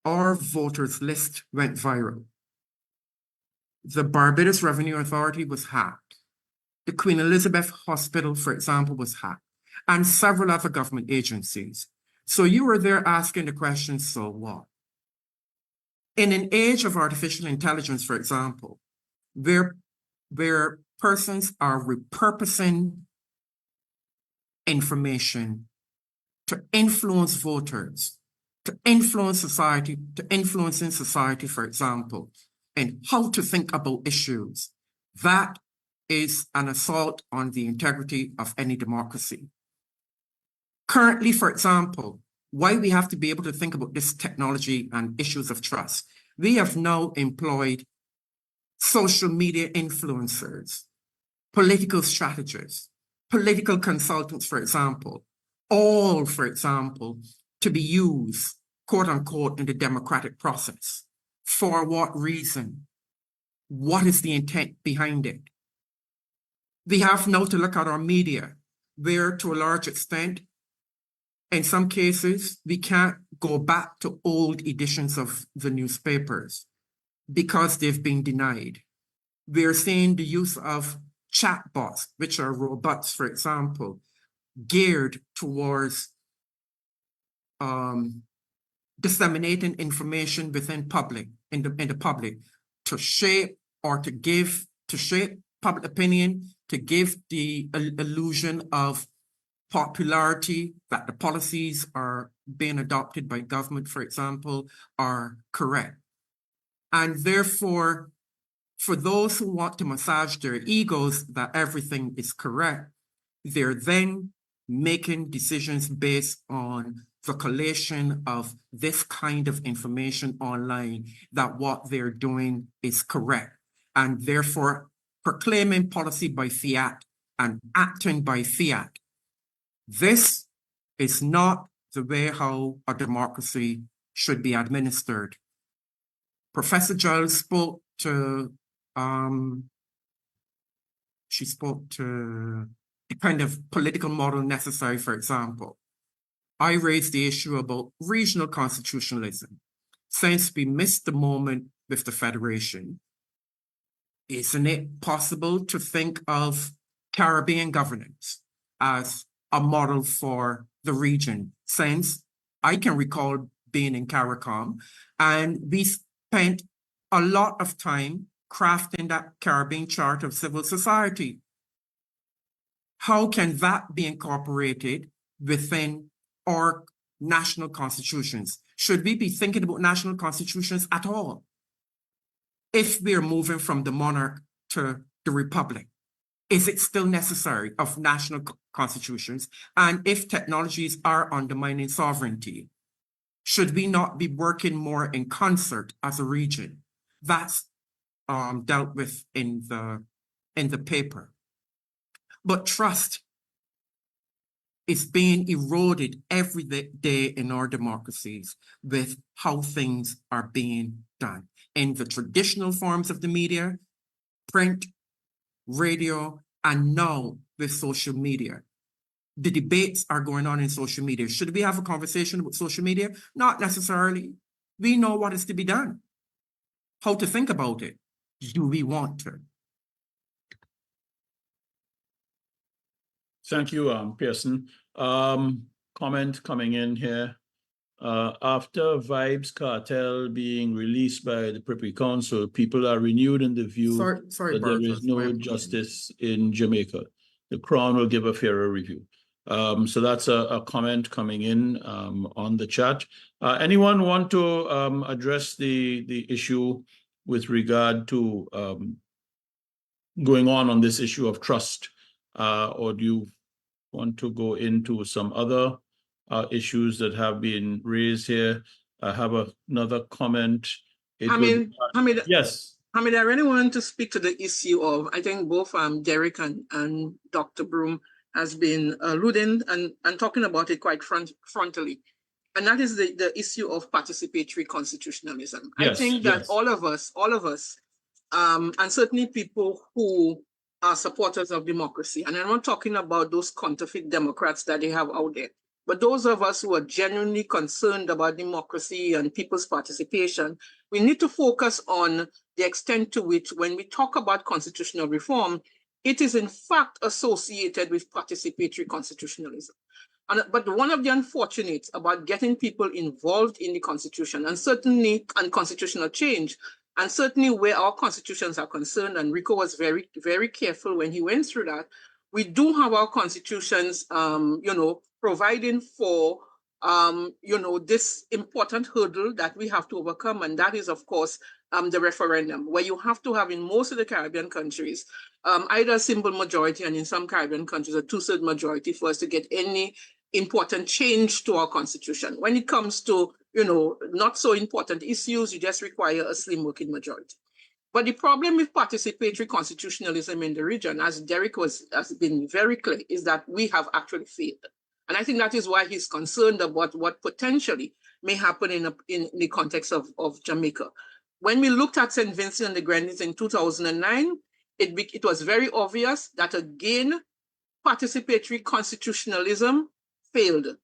our voters list went viral. The Barbados Revenue Authority was hacked. The Queen Elizabeth Hospital, for example, was hacked, and several other government agencies. So you were there asking the question, so what? In an age of artificial intelligence, for example, where persons are repurposing information to influence voters, to influence society, to influence in society, for example, and how to think about issues, that is an assault on the integrity of any democracy. Currently, for example, why we have to be able to think about this technology and issues of trust, we have now employed social media influencers, political strategists, political consultants, for example, all, for example, to be used, quote unquote, in the democratic process. For what reason? What is the intent behind it? We have now to look at our media, where to a large extent, in some cases, we can't go back to old editions of the newspapers because they've been denied. We're seeing the use of chatbots, which are robots, for example, geared towards disseminating information within in the public to shape public opinion, to give the illusion of popularity that the policies are being adopted by government, for example, are correct. And therefore, for those who want to massage their egos that everything is correct, they're then making decisions based on the collation of this kind of information online, that what they're doing is correct, and therefore proclaiming policy by fiat and acting by fiat. This is not the way how a democracy should be administered. Professor Giles spoke to the kind of political model necessary, for example. I raised the issue about regional constitutionalism. Since we missed the moment with the federation, isn't it possible to think of Caribbean governance as a model for the region? Since I can recall being in CARICOM, and we spent a lot of time crafting that Caribbean Charter of Civil Society. How can that be incorporated within our national constitutions? Should we be thinking about national constitutions at all? If we're moving from the monarch to the republic, is it still necessary of national constitutions? And if technologies are undermining sovereignty, should we not be working more in concert as a region? That's dealt with in the paper. But trust is being eroded every day in our democracies with how things are being done. In the traditional forms of the media, print, radio, and now with social media. The debates are going on in social media. Should we have a conversation about social media? Not necessarily. We know what is to be done, how to think about it. Do we want to? Thank you, Pearson. Comment coming in here. After Vibes Cartel being released by the Privy Council, people are renewed in the view Sorry, that there is no justice in Jamaica. The Crown will give a fairer review. So that's a comment coming in on the chat. Anyone want to address the issue with regard to going on this issue of trust, or do you want to go into some other issues that have been raised here. I have another comment. Yes. Hamid, I really want to speak to the issue of, I think both Derek and Dr. Broom has been alluding and talking about it quite frontally. And that is the issue of participatory constitutionalism. Yes, I think that all of us, and certainly people who are supporters of democracy, and I'm not talking about those counterfeit Democrats that they have out there, but those of us who are genuinely concerned about democracy and people's participation, we need to focus on the extent to which when we talk about constitutional reform, it is in fact associated with participatory constitutionalism. But one of the unfortunates about getting people involved in the Constitution and certainly on constitutional change, and certainly where our constitutions are concerned, and Rico was very, very careful when he went through that, we do have our constitutions, providing for, this important hurdle that we have to overcome. And that is, of course, the referendum, where you have to have in most of the Caribbean countries, either a simple majority, and in some Caribbean countries, a two-thirds majority for us to get any important change to our constitution. When it comes to, not so important issues, you just require a slim working majority. But the problem with participatory constitutionalism in the region, as Derek has been very clear, is that we have actually failed. And I think that is why he's concerned about what potentially may happen in the context of Jamaica. When we looked at St. Vincent and the Grenadines in 2009, it was very obvious that, again, participatory constitutionalism failed.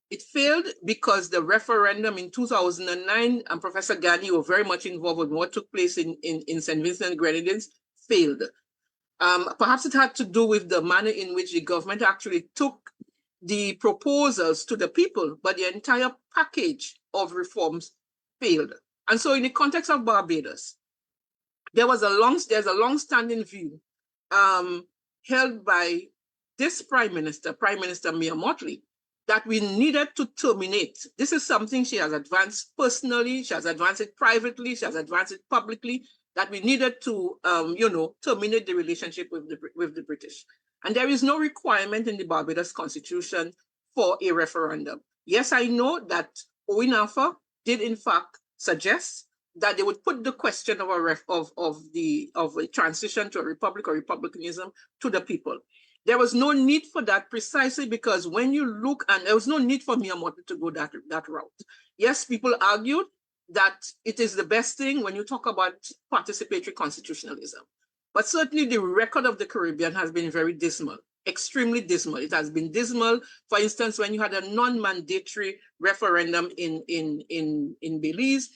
It failed because the referendum in 2009, and Professor Ghani were very much involved with what took place in St. Vincent and the Grenadines, failed. Perhaps it had to do with the manner in which the government actually took the proposals to the people, but the entire package of reforms failed. And so in the context of Barbados, there's a long-standing view held by this Prime Minister Mia Mottley, that we needed to terminate. This is something she has advanced personally, she has advanced it privately, she has advanced it publicly, that we needed to, terminate the relationship with the British. And there is no requirement in the Barbados Constitution for a referendum. Yes, I know that OINAFA did in fact suggest that they would put the question of a transition to a republic or republicanism to the people. There was no need for that, precisely because when you look, and there was no need for Mia Mottley to go that route. Yes, people argued that it is the best thing when you talk about participatory constitutionalism. But certainly the record of the Caribbean has been very dismal, extremely dismal. It has been dismal, for instance, when you had a non-mandatory referendum in Belize.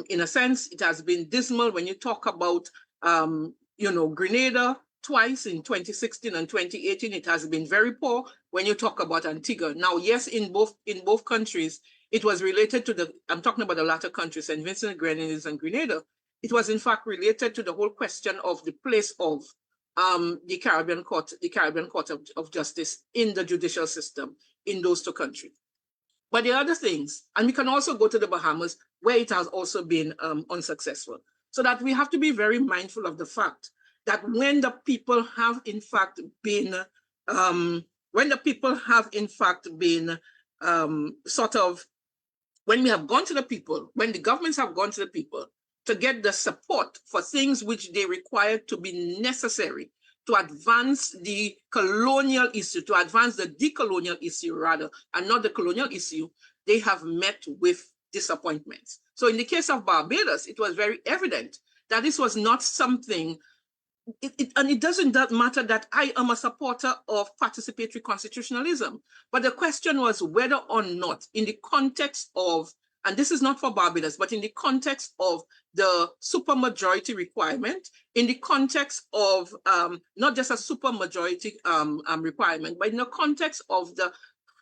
In a sense, it has been dismal when you talk about, Grenada twice in 2016 and 2018. It has been very poor when you talk about Antigua. Now, yes, in both countries, it was related to I'm talking about the latter countries, St. Vincent, Grenadines, and Grenada. It was in fact related to the whole question of the place of the Caribbean Court of Justice in the judicial system in those two countries. But the other things, and we can also go to the Bahamas, where it has also been unsuccessful. So that we have to be very mindful of the fact that when the people have in fact been, when we have gone to the people, when the governments have gone to the people to get the support for things which they require to be necessary to advance the colonial issue, to advance the decolonial issue rather, and not the colonial issue, they have met with disappointments. So in the case of Barbados, it was very evident that this was not something, and it doesn't matter that I am a supporter of participatory constitutionalism, but the question was whether or not in the context of, and this is not for Barbados, but in the context of the supermajority requirement, in the context of not just a supermajority requirement, but in the context of the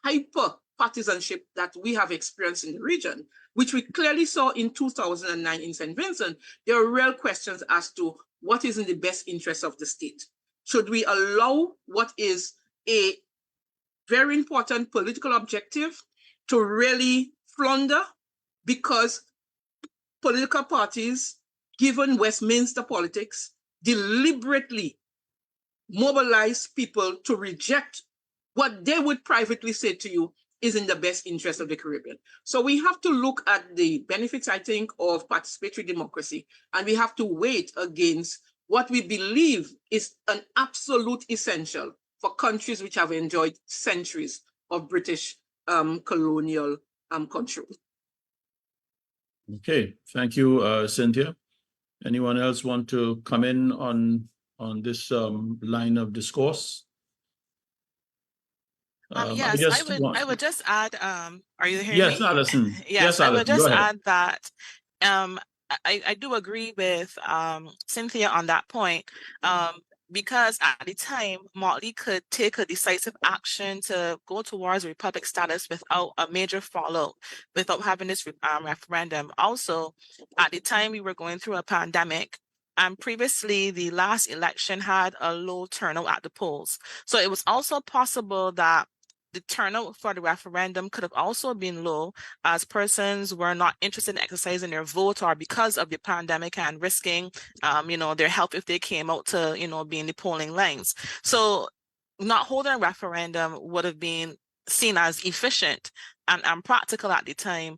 hyper partisanship that we have experienced in the region, which we clearly saw in 2009 in St. Vincent, there are real questions as to what is in the best interest of the state. Should we allow what is a very important political objective to really flounder because political parties, given Westminster politics, deliberately mobilize people to reject what they would privately say to you is in the best interest of the Caribbean. So we have to look at the benefits, I think, of participatory democracy, and we have to weigh against what we believe is an absolute essential for countries which have enjoyed centuries of British colonial control. Okay, thank you, Cynthia. Anyone else want to come in on this line of discourse? Yes, I would just add, are you hearing me? Yes, Alison. Yes, I would Alison, just go ahead. add that I do agree with Cynthia on that point, because at the time, Motley could take a decisive action to go towards republic status without a major fallout, without having this referendum. Also, at the time, we were going through a pandemic, and previously, the last election had a low turnout at the polls. So it was also possible that the turnout for the referendum could have also been low, as persons were not interested in exercising their vote, or because of the pandemic and risking, their health if they came out to, be in the polling lines. So not holding a referendum would have been seen as efficient and practical at the time,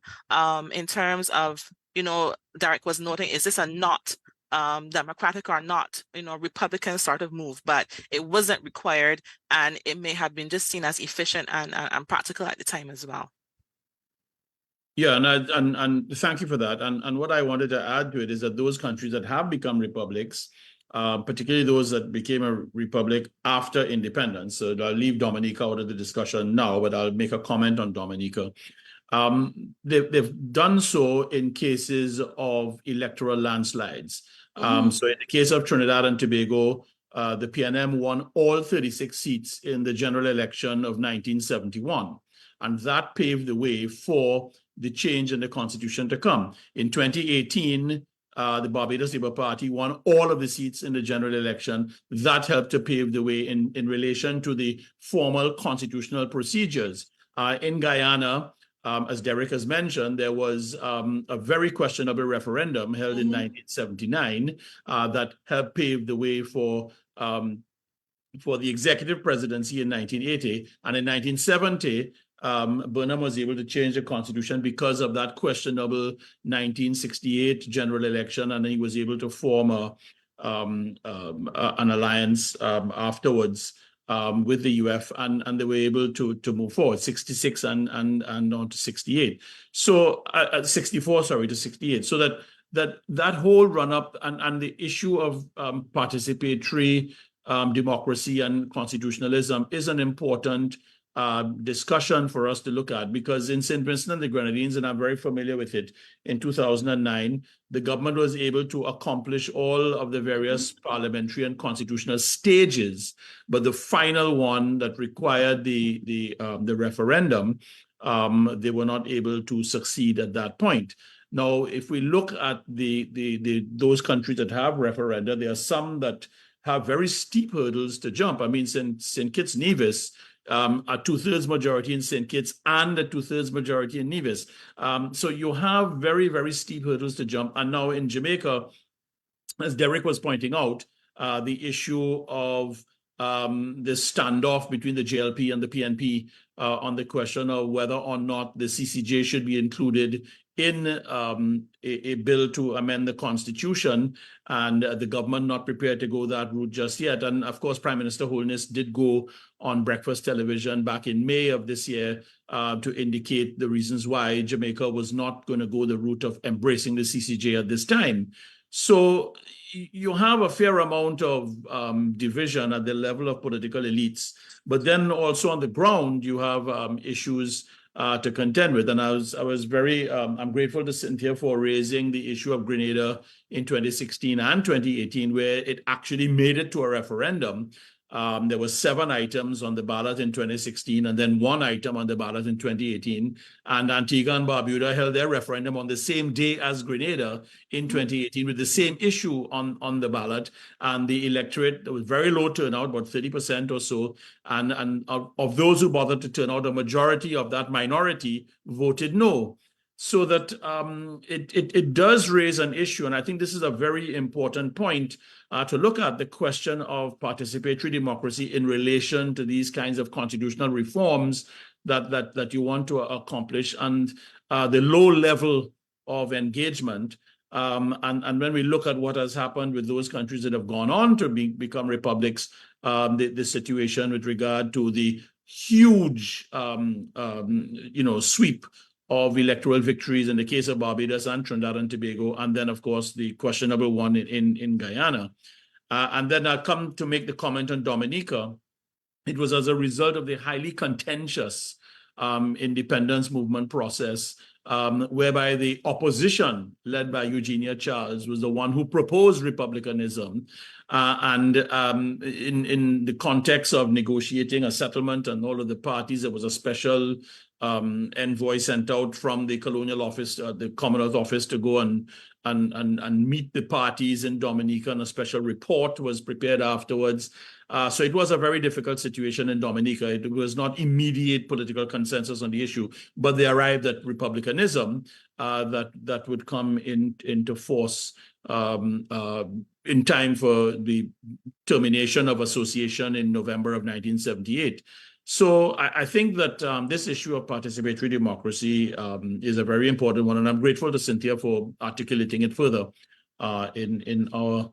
in terms of, Derek was noting, is this a not democratic or not, Republican sort of move, but it wasn't required, and it may have been just seen as efficient and practical at the time as well. Yeah, and thank you for that. And what I wanted to add to it is that those countries that have become republics, particularly those that became a republic after independence, so I'll leave Dominica out of the discussion now, but I'll make a comment on Dominica. They've done so in cases of electoral landslides. So in the case of Trinidad and Tobago, the PNM won all 36 seats in the general election of 1971. And that paved the way for the change in the constitution to come. In 2018, the Barbados Labour Party won all of the seats in the general election. That helped to pave the way in relation to the formal constitutional procedures. In Guyana, as Derek has mentioned, there was a very questionable referendum held in 1979 that helped pave the way for the executive presidency in 1980. And in 1970, Burnham was able to change the constitution because of that questionable 1968 general election, and he was able to form an alliance afterwards with the UF, and they were able to move forward, 66 and on to 68. So 64, sorry, to 68. So that whole run up and the issue of participatory democracy and constitutionalism is an important discussion for us to look at, because in St. Vincent and the Grenadines, and I'm very familiar with it, in 2009, the government was able to accomplish all of the various parliamentary and constitutional stages, but the final one that required the referendum, they were not able to succeed at that point. Now, if we look at those countries that have referenda, there are some that have very steep hurdles to jump. I mean, St. Kitts Nevis, a 2/3 majority in St. Kitts and a 2/3 majority in Nevis. So you have very, very steep hurdles to jump. And now in Jamaica, as Derek was pointing out, the issue of the standoff between the JLP and the PNP on the question of whether or not the CCJ should be included in a bill to amend the Constitution, and the government not prepared to go that route just yet. And of course, Prime Minister Holness did go on breakfast television back in May of this year to indicate the reasons why Jamaica was not going to go the route of embracing the CCJ at this time. So you have a fair amount of division at the level of political elites, but then also on the ground, you have issues to contend with. And I was very, I'm grateful to Cynthia for raising the issue of Grenada in 2016 and 2018, where it actually made it to a referendum. There were 7 items on the ballot in 2016 and then 1 item on the ballot in 2018. And Antigua and Barbuda held their referendum on the same day as Grenada in 2018 with the same issue on the ballot. And the electorate, there was very low turnout, about 30% or so. And of those who bothered to turn out, a majority of that minority voted no. So that it does raise an issue. And I think this is a very important point to look at, the question of participatory democracy in relation to these kinds of constitutional reforms that you want to accomplish, and the low level of engagement. And when we look at what has happened with those countries that have gone on to become republics, the situation with regard to the huge sweep of electoral victories in the case of Barbados and Trinidad and Tobago, and then of course the questionable one in Guyana. And then I come to make the comment on Dominica. It was as a result of the highly contentious independence movement process, whereby the opposition, led by Eugenia Charles, was the one who proposed republicanism. And in the context of negotiating a settlement and all of the parties, there was a special envoy sent out from the colonial office, the Commonwealth office, to go and meet the parties in Dominica, and a special report was prepared afterwards. So it was a very difficult situation in Dominica. It was not immediate political consensus on the issue, but they arrived at republicanism that would come into force in time for the termination of association in November of 1978. So I think that this issue of participatory democracy is a very important one, and I'm grateful to Cynthia for articulating it further in our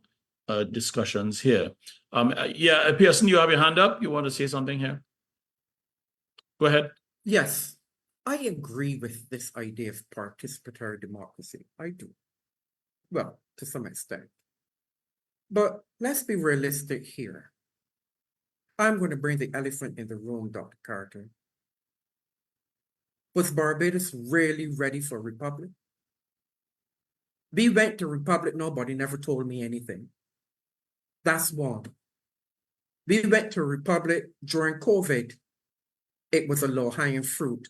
discussions here. Yeah, Pearson, you have your hand up. You want to say something here? Go ahead. Yes, I agree with this idea of participatory democracy. I do. Well, to some extent. But let's be realistic here. I'm going to bring the elephant in the room, Dr. Carter. Was Barbados really ready for a republic? We went to republic, nobody never told me anything. That's one. We went to a republic during COVID. It was a low-hanging fruit.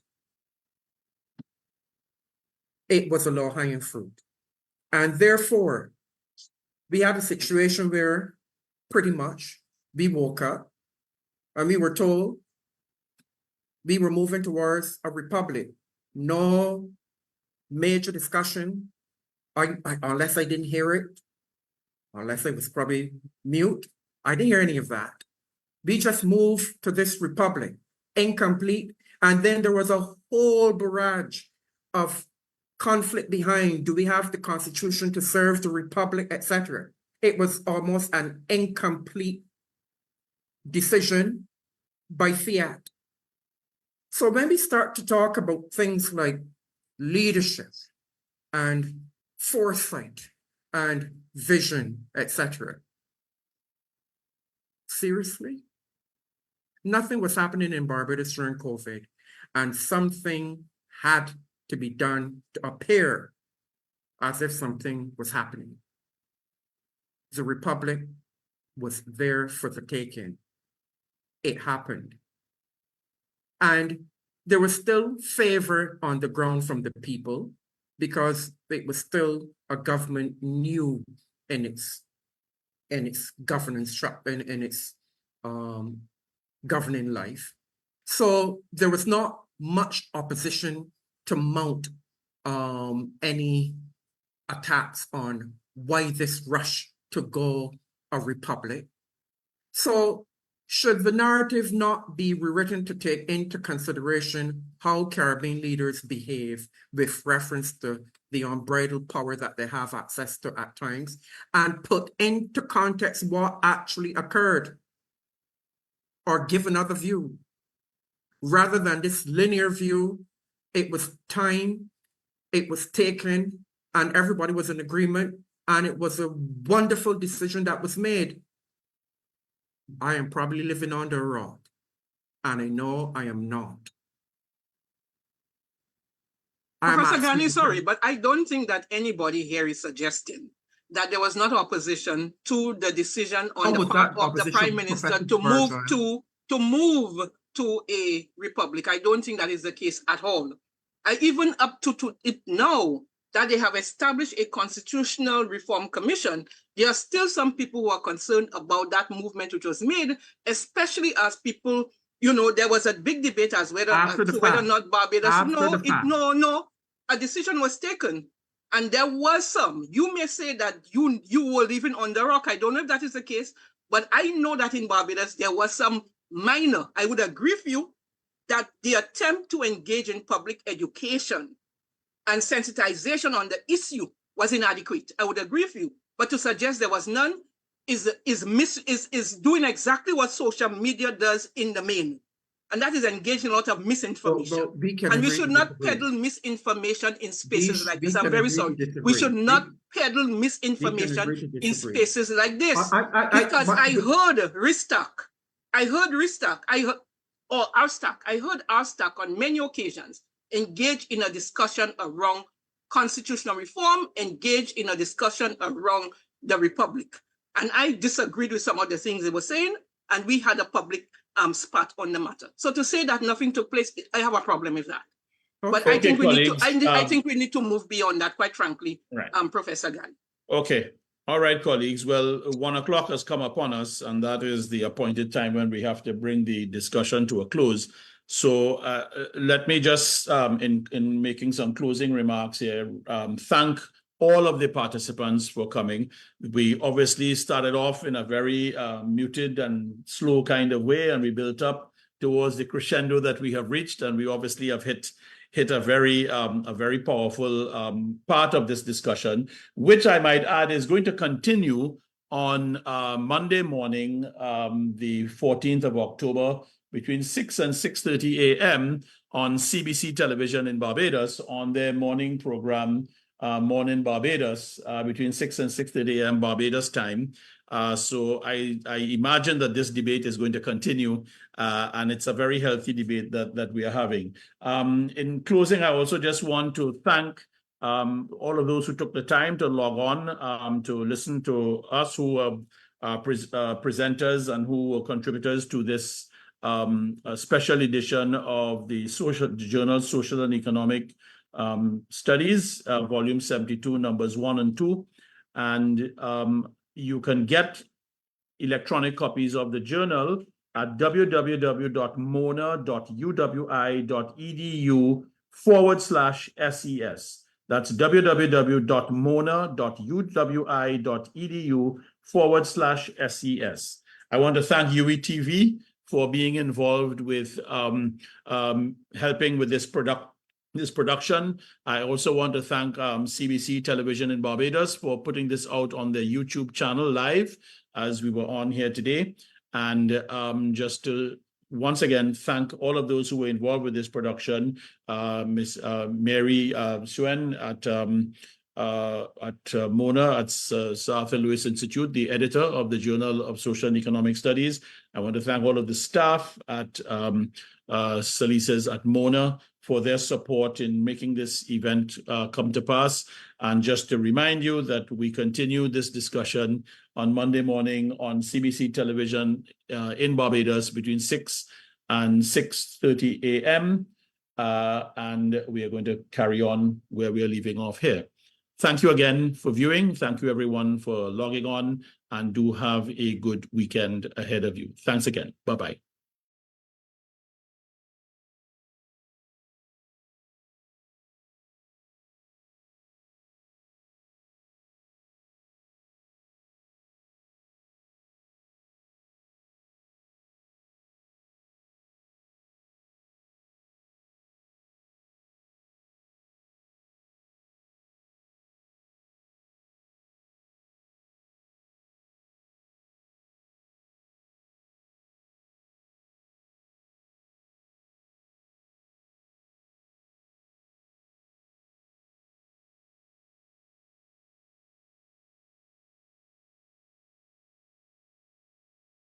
It was a low-hanging fruit. And therefore, we had a situation where pretty much we woke up and we were told we were moving towards a republic. No major discussion, unless I didn't hear it, unless I was probably mute. I didn't hear any of that. We just moved to this republic, incomplete. And then there was a whole barrage of conflict behind. Do we have the constitution to serve the republic, etc.? It was almost an incomplete decision by fiat. So when we start to talk about things like leadership and foresight and vision, etc., seriously? Nothing was happening in Barbados during COVID, and something had to be done to appear as if something was happening. The republic was there for the taking. It happened. And there was still favor on the ground from the people because it was still a government new in its governance structure, in its governing life. So there was not much opposition to mount any attacks on why this rush to go a republic. So should the narrative not be rewritten to take into consideration how Caribbean leaders behave with reference to the unbridled power that they have access to at times, and put into context what actually occurred, or give another view? Rather than this linear view, it was time, it was taken, and everybody was in agreement, and it was a wonderful decision that was made. I am probably living under a rock, and I know I am not. Professor Ghani, sorry, but I don't think that anybody here is suggesting that there was not opposition to the decision on the part of the Prime Minister to move to a republic. I don't think that is the case at all. Even up to it now that they have established a constitutional reform commission, there are still some people who are concerned about that movement which was made, especially as people, there was a big debate as whether or not Barbados, a decision was taken. And there was some, you may say that you were living on the rock. I don't know if that is the case, but I know that in Barbados, there was some minor, I would agree with you, that the attempt to engage in public education and sensitization on the issue was inadequate. I would agree with you, but to suggest there was none is doing exactly what social media does in the main, and that is engaging a lot of misinformation. And we should not peddle misinformation in spaces like this. I'm very sorry. We should not peddle misinformation in spaces like this, because I heard Ristock. I heard Arstock on many occasions engage in a discussion around constitutional reform, engage in a discussion around the Republic. And I disagreed with some of the things they were saying, and we had a public spat on the matter. So to say that nothing took place, I have a problem with that. But I think we need to move beyond that, quite frankly, right. Professor Gani. Okay. All right, colleagues. Well, 1 o'clock has come upon us, and that is the appointed time when we have to bring the discussion to a close. So let me just, in making some closing remarks here, thank all of the participants for coming. We obviously started off in a very muted and slow kind of way, and we built up towards the crescendo that we have reached, and we obviously have hit a very powerful part of this discussion, which I might add is going to continue on Monday morning, the 14th of October, between 6 and 6:30 a.m. on CBC television in Barbados on their morning program, Morning Barbados, between 6 and 6:30 a.m. Barbados time. So I imagine that this debate is going to continue, and it's a very healthy debate that we are having. In closing, I also just want to thank all of those who took the time to log on to listen to us, who are presenters and who were contributors to this special edition of the journal Social and Economic Studies, volume 72, numbers 1 and 2. And you can get electronic copies of the journal at www.mona.uwi.edu/SES. That's www.mona.uwi.edu/SES. I want to thank UWITV for being involved with helping with this production. I also want to thank CBC Television in Barbados for putting this out on their YouTube channel live as we were on here today. And just to once again thank all of those who were involved with this production, Miss Mary Suen at Mona at Sir Arthur Lewis Institute, the editor of the Journal of Social and Economic Studies. I want to thank all of the staff at Salises at Mona for their support in making this event come to pass. And just to remind you that we continue this discussion on Monday morning on CBC television in Barbados between 6 and 6:30 a.m. And we are going to carry on where we are leaving off here. Thank you again for viewing. Thank you everyone for logging on, and do have a good weekend ahead of you. Thanks again. Bye-bye.